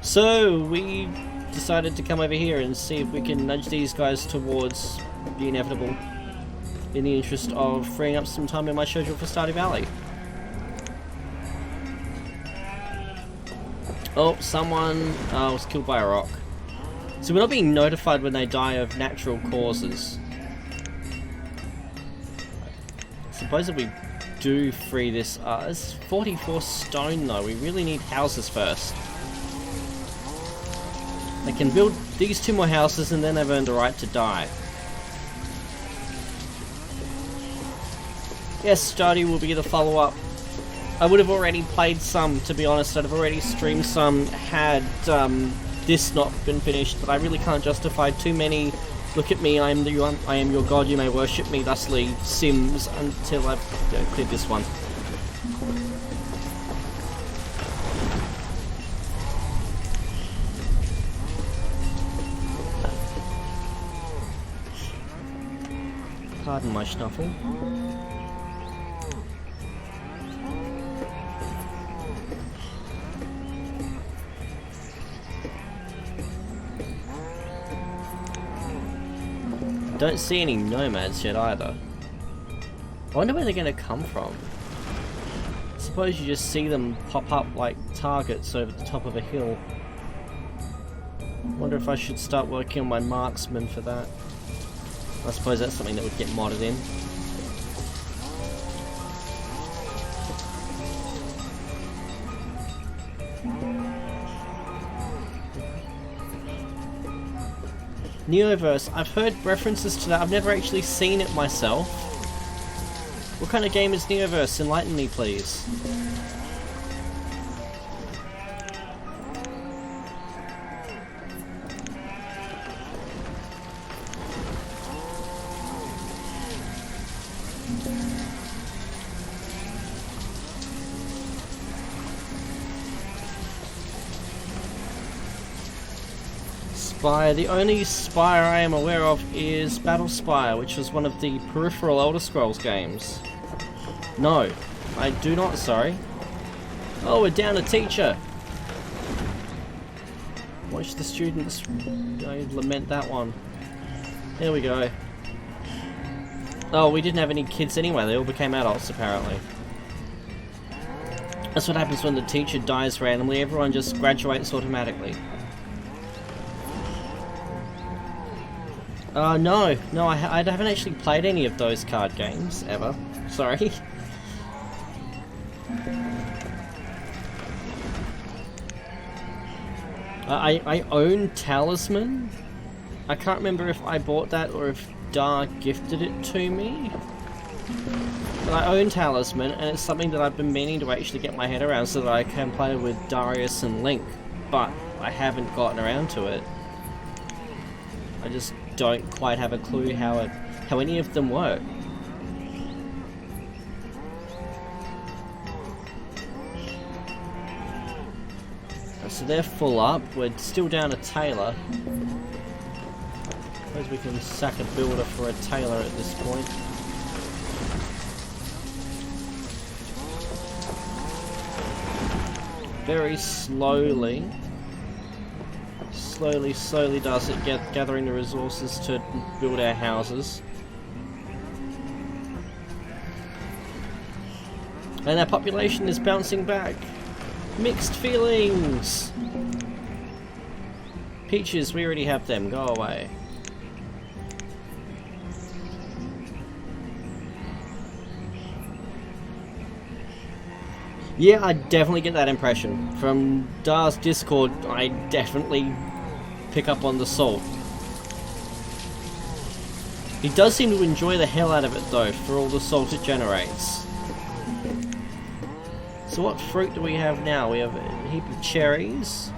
So, we decided to come over here and see if we can nudge these guys towards the inevitable, in the interest of freeing up some time in my schedule for Stardew Valley. Oh, someone was killed by a rock. So we're not being notified when they die of natural causes. Suppose if we do free this, it's 44 stone though, we really need houses first. They can build these 2 more houses and then they've earned the right to die. Yes, Stardew will be the follow-up. I would have already played some, to be honest. I'd have already streamed some had this not been finished, but I really can't justify too many "look at me, I am your god, you may worship me thusly" sims until I've cleared this one. Pardon my snuffle. Don't see any nomads yet either. I wonder where they're going to come from. I suppose you just see them pop up like targets over the top of a hill. Wonder if I should start working on my marksman for that. I suppose that's something that would get modded in. Neoverse, I've heard references to that, I've never actually seen it myself. What kind of game is Neoverse? Enlighten me please. Spire. The only Spire I am aware of is Battle Spire, which was one of the peripheral Elder Scrolls games. No, I do not, sorry. Oh, we're down a teacher! Watch the students lament that one. There we go. Oh, we didn't have any kids anyway, they all became adults apparently. That's what happens when the teacher dies randomly, everyone just graduates automatically. No, I haven't actually played any of those card games, ever. Sorry. I own Talisman. I can't remember if I bought that or if Dar gifted it to me. But I own Talisman, and it's something that I've been meaning to actually get my head around so that I can play with Darius and Link, but I haven't gotten around to it. I just don't quite have a clue how any of them work. So they're full up, we're still down a tailor. Suppose we can sack a builder for a tailor at this point. Very slowly does it, gathering the resources to build our houses. And our population is bouncing back. Mixed feelings! Peaches, we already have them, go away. Yeah, I definitely get that impression. From Dar's Discord, I definitely pick up on the salt. He does seem to enjoy the hell out of it though, for all the salt it generates. So what fruit do we have now? We have a heap of cherries.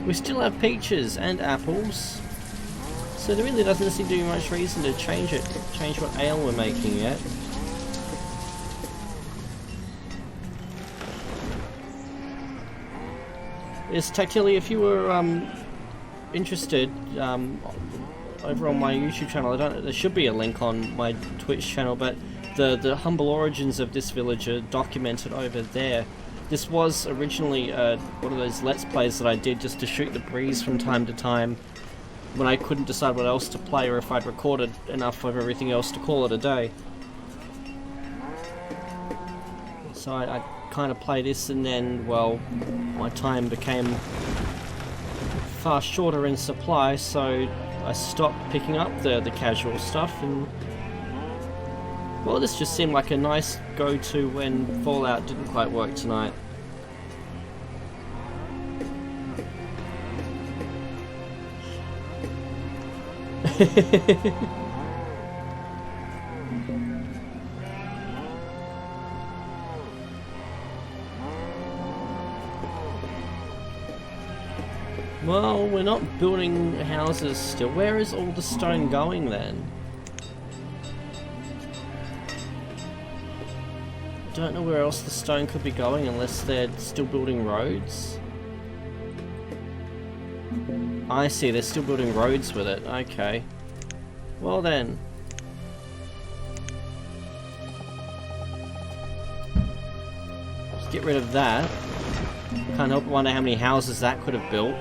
We still have peaches and apples. So there really doesn't seem to be much reason to change what ale we're making yet. Yes, Tactili, if you were interested, over on my YouTube channel. I don't. There should be a link on my Twitch channel, but the humble origins of this village are documented over there. This was originally one of those Let's Plays that I did just to shoot the breeze from time to time when I couldn't decide what else to play or if I'd recorded enough of everything else to call it a day. So I kind of play this, and then, well, my time became far shorter in supply, so I stopped picking up the casual stuff, and well, this just seemed like a nice go-to when Fallout didn't quite work tonight. Well, we're not building houses still. Where is all the stone going then? Don't know where else the stone could be going unless they're still building roads. I see, they're still building roads with it. Okay. Well then. Let's get rid of that. Can't help but wonder how many houses that could have built.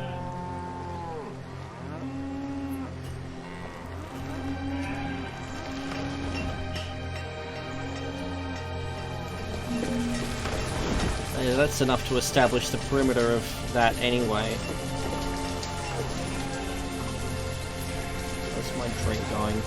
Yeah, that's enough to establish the perimeter of that anyway. Where's my drink going?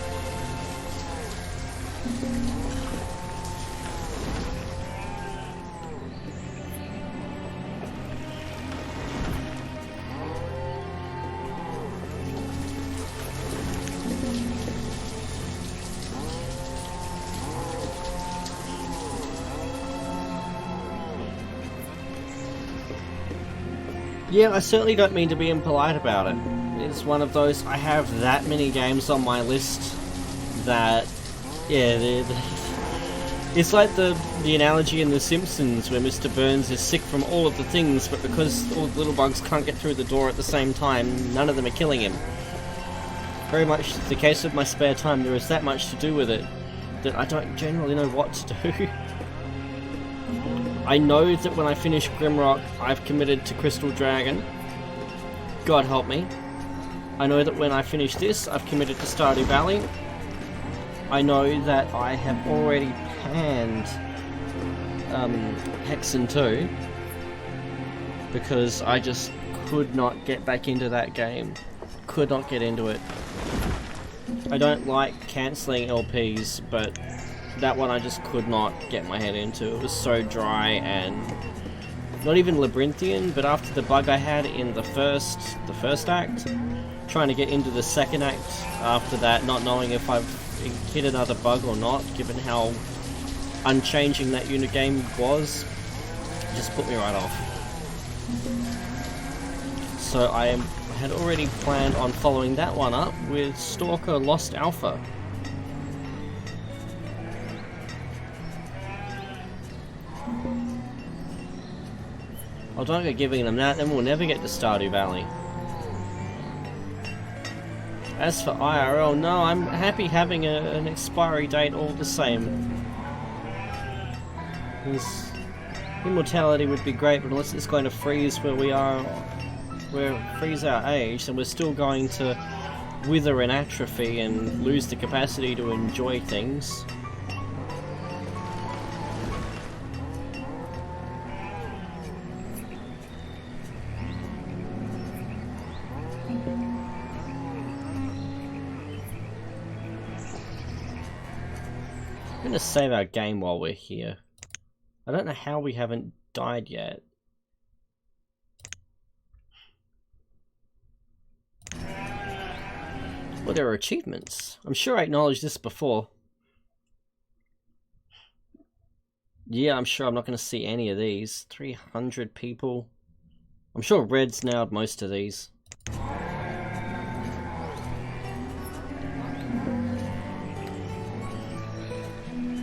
Yeah, I certainly don't mean to be impolite about it. It's one of those, I have that many games on my list that, yeah, it's like the analogy in The Simpsons where Mr. Burns is sick from all of the things, but because all the little bugs can't get through the door at the same time, none of them are killing him. Very much the case of my spare time, there is that much to do with it that I don't generally know what to do. I know that when I finish Grimrock, I've committed to Crystal Dragon. God help me. I know that when I finish this, I've committed to Stardew Valley. I know that I have already panned Hexen 2 because I just could not get back into that game. Could not get into it. I don't like cancelling LPs, but that one I just could not get my head into. It was so dry and not even labyrinthian, but after the bug I had in the first act, trying to get into the second act after that, not knowing if I've hit another bug or not, given how unchanging that unit game was, just put me right off. So I had already planned on following that one up with Stalker Lost Alpha. Oh, don't go giving them that, then we'll never get to Stardew Valley. As for IRL, no, I'm happy having an expiry date all the same. Because immortality would be great, but unless it's going to freeze where we are, freeze our age, then we're still going to wither and atrophy and lose the capacity to enjoy things. I'm gonna save our game while we're here. I don't know how we haven't died yet. Well, there are achievements. I'm sure I acknowledged this before. Yeah, I'm sure I'm not going to see any of these. 300 people. I'm sure Red's nailed most of these.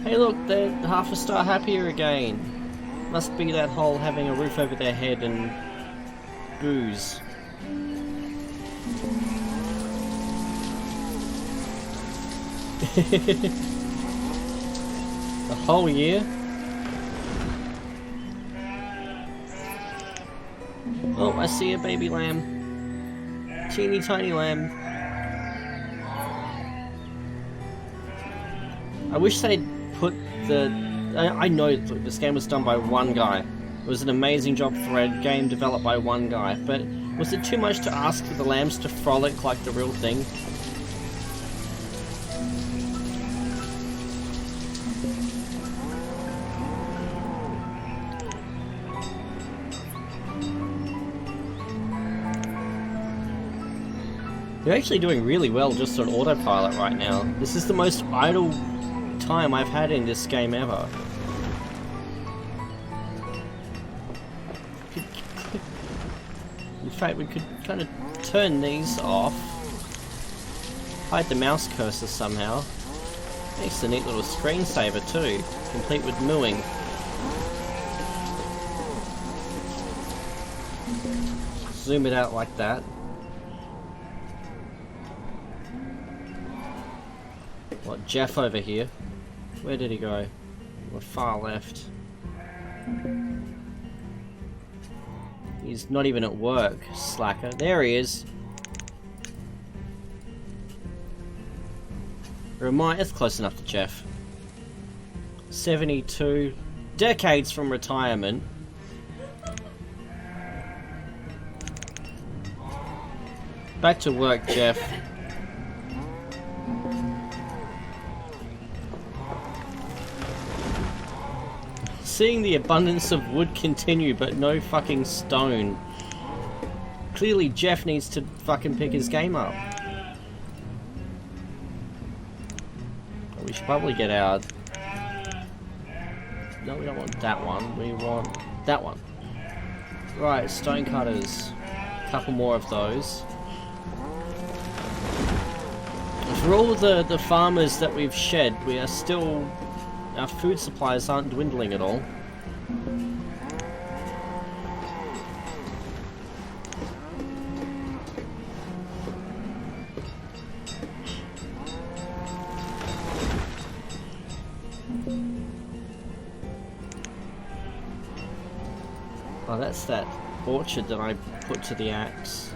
Hey look, they're half a star happier again. Must be that whole having a roof over their head and booze. The whole year? Oh, I see a baby lamb. Teeny tiny lamb. I wish they'd put the... I know this game was done by one guy. It was an amazing job for a game developed by one guy, but was it too much to ask for the lambs to frolic like the real thing? You're actually doing really well just on autopilot right now. This is the most idle time I've had in this game ever. In fact, we could kind of turn these off. Hide the mouse cursor somehow. Makes a neat little screensaver too, complete with mooing. Zoom it out like that. What, Jeff over here? Where did he go? We're far left. He's not even at work, slacker. There he is. That's close enough to Jeff. 72 decades from retirement. Back to work, Jeff. Seeing the abundance of wood continue, but no fucking stone. Clearly Jeff needs to fucking pick his game up. We should probably get our... No, we don't want that one. We want that one. Right, stone cutters. A couple more of those. For all the farmers that we've shed, we are still... Our food supplies aren't dwindling at all. Oh, that's that orchard that I put to the axe.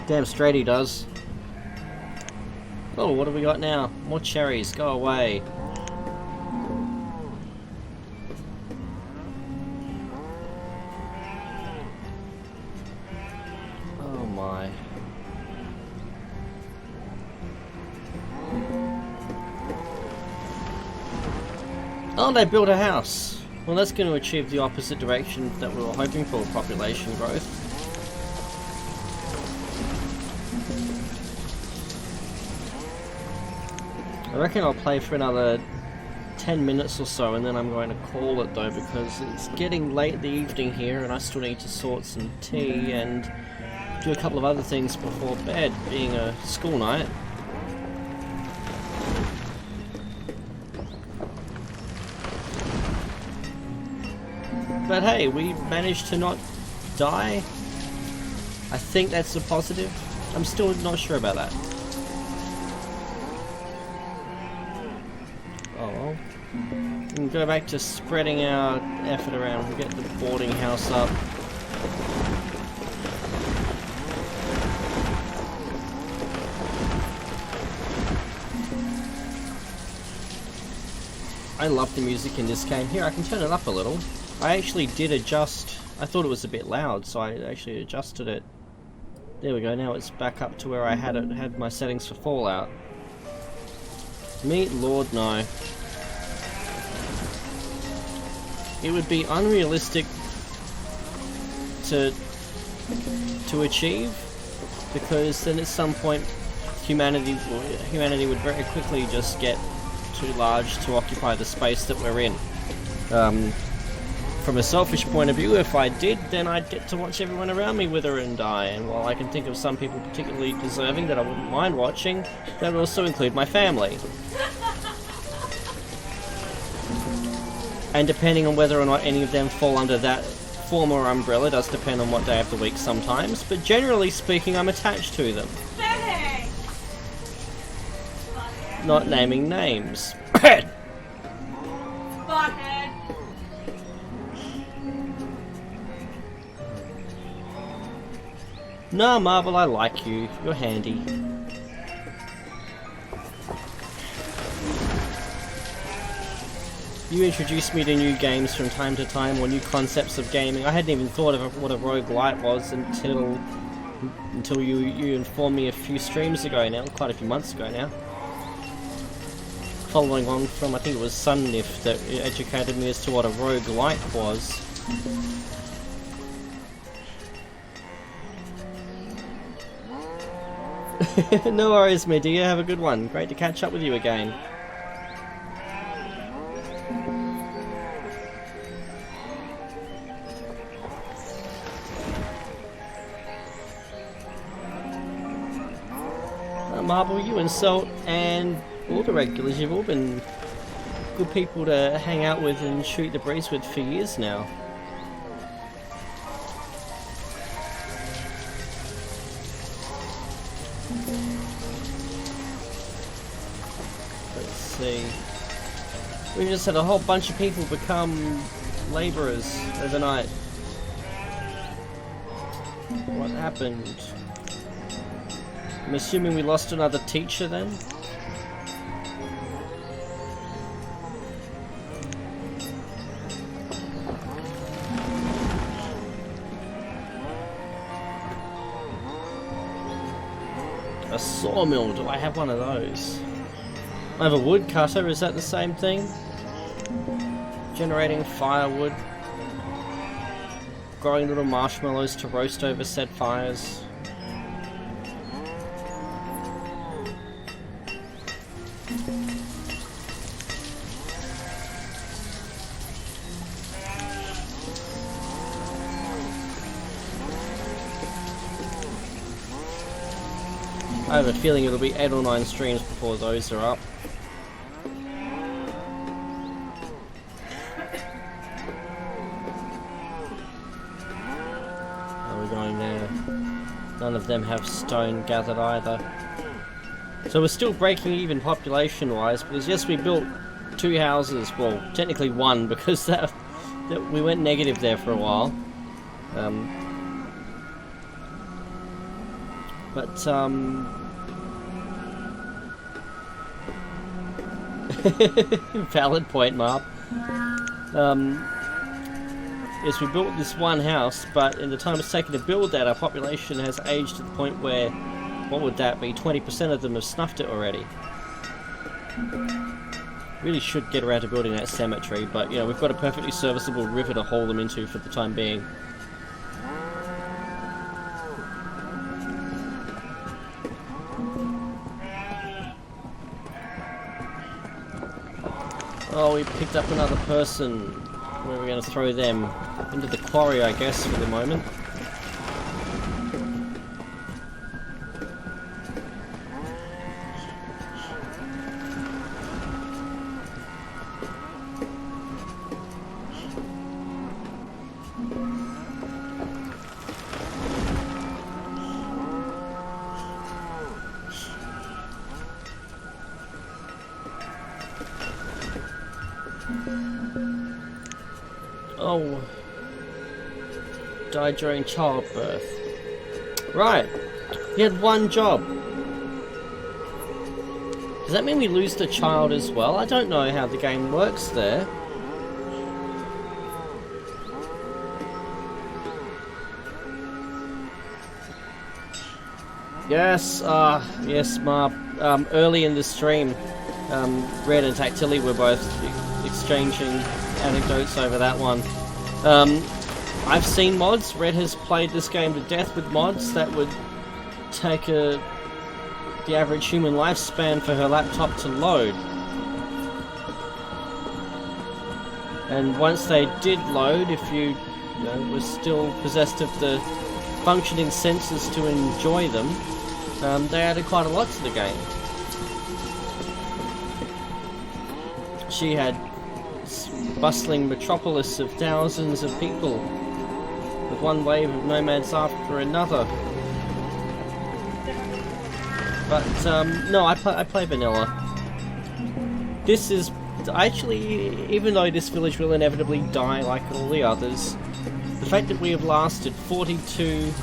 Damn straight he does. Oh, what have we got now? More cherries, go away. Oh my. Oh, they built a house. Well, that's going to achieve the opposite direction that we were hoping for, population growth. I reckon I'll play for another 10 minutes or so and then I'm going to call it though, because it's getting late in the evening here and I still need to sort some tea and do a couple of other things before bed, being a school night. But hey, we managed to not die. I think that's a positive. I'm still not sure about that. We can go back to spreading our effort around. We'll get the boarding house up. I love the music in this game. Here, I can turn it up a little. I actually did adjust. I thought it was a bit loud, so I actually adjusted it. There we go. Now it's back up to where I had my settings for Fallout. Meat Lord, no. It would be unrealistic to achieve, because then at some point humanity would very quickly just get too large to occupy the space that we're in. From a selfish point of view, if I did, then I'd get to watch everyone around me wither and die, and while I can think of some people particularly deserving that I wouldn't mind watching, that would also include my family. And depending on whether or not any of them fall under that former umbrella does depend on what day of the week sometimes, but generally speaking I'm attached to them. Hey! Not naming names. Butthead. No, Marvel, I like you. You're handy. You introduce me to new games from time to time, or new concepts of gaming. I hadn't even thought of what a roguelite was until you informed me a few streams ago now, quite a few months ago now. Following on from, I think it was Sunnif that educated me as to what a roguelite was. No worries, my dear. Have a good one. Great to catch up with you again. Marble, you and Salt and all the regulars, you've all been good people to hang out with and shoot the breeze with for years now. Let's see. We just had a whole bunch of people become labourers overnight. What happened? I'm assuming we lost another teacher then? A sawmill, do I have one of those? I have a woodcutter, is that the same thing? Generating firewood. Growing little marshmallows to roast over said fires. I have a feeling it'll be 8 or 9 streams before those are up. Are we going there? None of them have stone gathered either. So we're still breaking even population wise, because yes, we built 2 houses, well technically 1 because that we went negative there for a while. Valid point, Marp. Yes, we built this 1 house, but in the time it's taken to build that, our population has aged to the point where, what would that be, 20% of them have snuffed it already. Really should get around to building that cemetery, but you know, we've got a perfectly serviceable river to haul them into for the time being. Oh, we picked up another person. Where are we going to throw them? Into the quarry, I guess, for the moment. Oh, died during childbirth. Right, he had 1 job. Does that mean we lose the child as well? I don't know how the game works there. Yes, yes, Marp. Early in the stream, Red and Tactilly were both exchanging anecdotes over that one. I've seen mods. Red has played this game to death with mods that would take the average human lifespan for her laptop to load. And once they did load, if you were still possessed of the functioning senses to enjoy them, they added quite a lot to the game. She had bustling metropolis of thousands of people, with one wave of nomads after another. But no, I play vanilla. This is actually, even though this village will inevitably die like all the others, the fact that we have lasted 42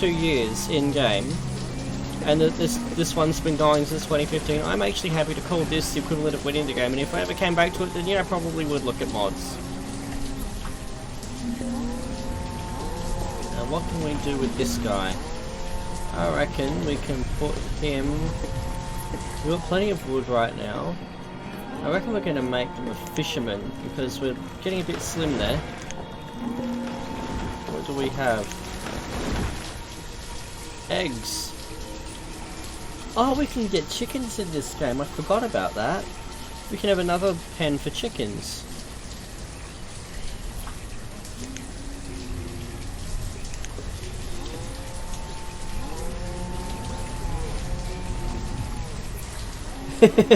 years in game, and that this one's been going since 2015, I'm actually happy to call this the equivalent of winning the game. And if I ever came back to it, then yeah, I probably would look at mods. Now, what can we do with this guy? I reckon we can put him... We've got plenty of wood right now. I reckon we're going to make him a fisherman, because we're getting a bit slim there. What do we have? Eggs. Oh, we can get chickens in this game. I forgot about that. We can have another pen for chickens.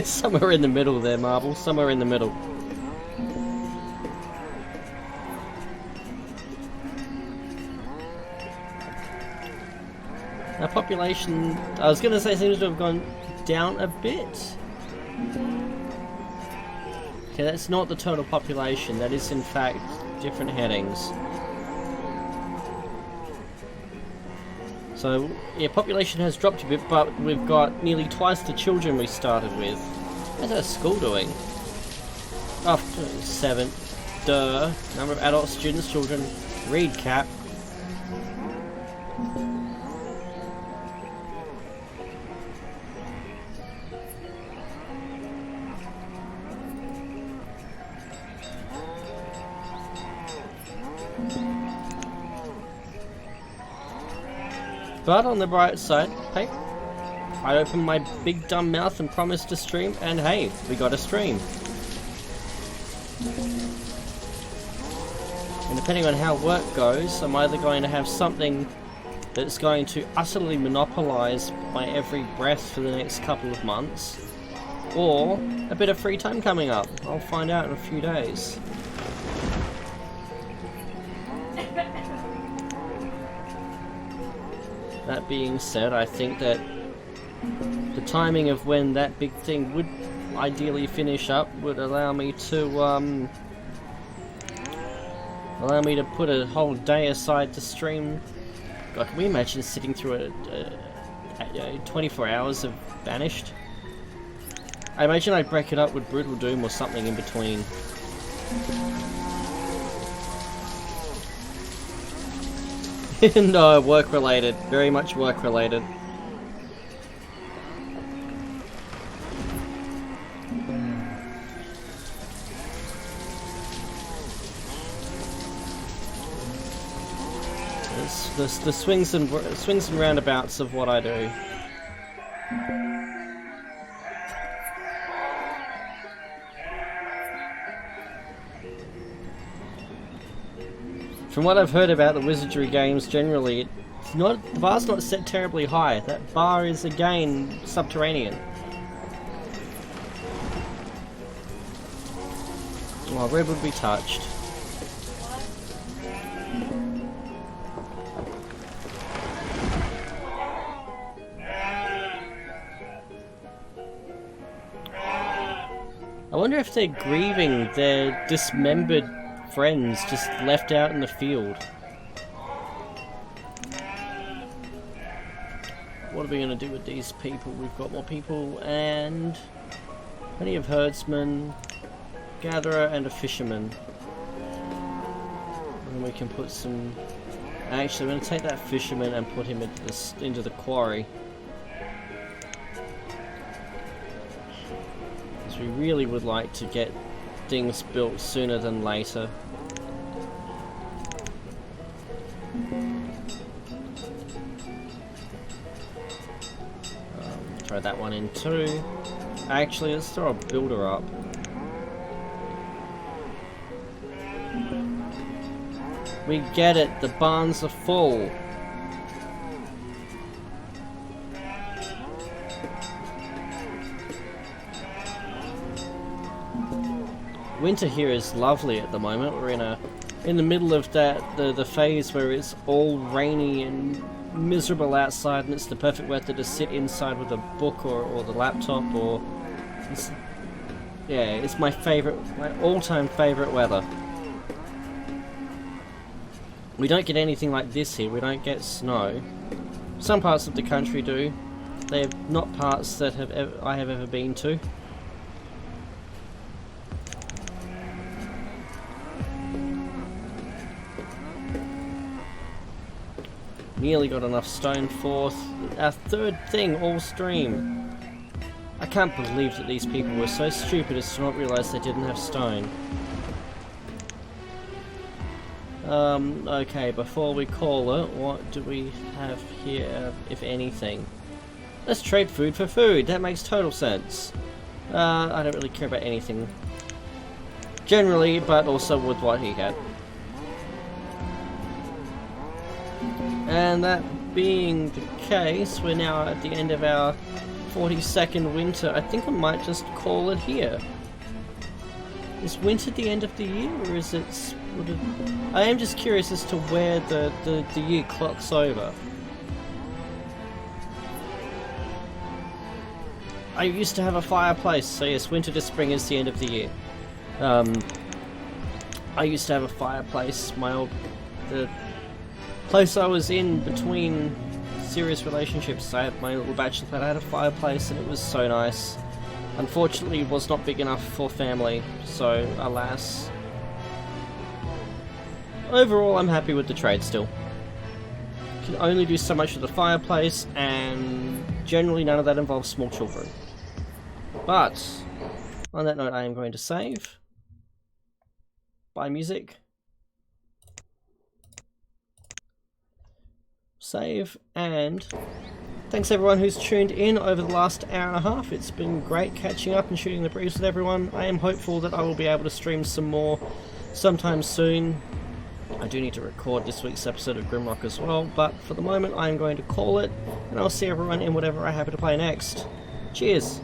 Somewhere in the middle there, Marble. Somewhere in the middle. Our population, I was going to say, seems to have gone down a bit. Okay, that's not the total population. That is, in fact, different headings. So, yeah, population has dropped a bit, but we've got nearly twice the children we started with. How's our school doing? Oh, 7. Duh. Number of adult students, children. Read cap. But on the bright side, hey, I opened my big dumb mouth and promised to stream, and hey, we got a stream. And depending on how work goes, I'm either going to have something that's going to utterly monopolise my every breath for the next couple of months, or a bit of free time coming up. I'll find out in a few days. That being said, I think that the timing of when that big thing would ideally finish up would allow me to put a whole day aside to stream. God, can we imagine sitting through 24 hours of Banished? I imagine I'd break it up with Brutal Doom or something in between. No, work related. Very much work related. It's the swings and roundabouts of what I do. From what I've heard about the wizardry games generally, the bar's not set terribly high. That bar is again subterranean. Well, Red would be touched. I wonder if they're grieving their dismembered friends just left out in the field. What are we going to do with these people? We've got more people and plenty of herdsmen, gatherer and a fisherman. And we can put some... Actually, I'm going to take that fisherman and put him into the quarry. Because we really would like to get things built sooner than later. Throw that one in too. Actually, let's throw a builder up. We get it, the barns are full. winter here is lovely at the moment. We're in the middle of the phase where it's all rainy and miserable outside, and it's the perfect weather to sit inside with a book or the laptop. Or it's my all-time favorite weather. We don't get anything like this here. We don't get snow. Some parts of the country do. They're not parts that I have ever been to. Nearly got enough stone for our third thing all stream. I can't believe that these people were so stupid as to not realise they didn't have stone. Okay, before we call it, what do we have here, if anything? Let's trade food for food, that makes total sense. I don't really care about anything generally, but also with what he had. And that being the case, we're now at the end of our 42nd winter. I think I might just call it here. Is winter the end of the year, or is it... I am just curious as to where the year clocks over. I used to have a fireplace, so yes, winter to spring is the end of the year. I used to have a fireplace. The place I was in between serious relationships, I had my little bachelor pad. I had a fireplace and it was so nice. Unfortunately, it was not big enough for family, so alas. Overall, I'm happy with the trade still. Can only do so much with the fireplace, and generally none of that involves small children. But, on that note, I am going to save. Buy music. Save, and thanks everyone who's tuned in over the last hour and a half. It's been great catching up and shooting the breeze with everyone. I am hopeful that I will be able to stream some more sometime soon. I do need to record this week's episode of Grimrock as well, but for the moment I am going to call it, and I'll see everyone in whatever I happen to play next. Cheers!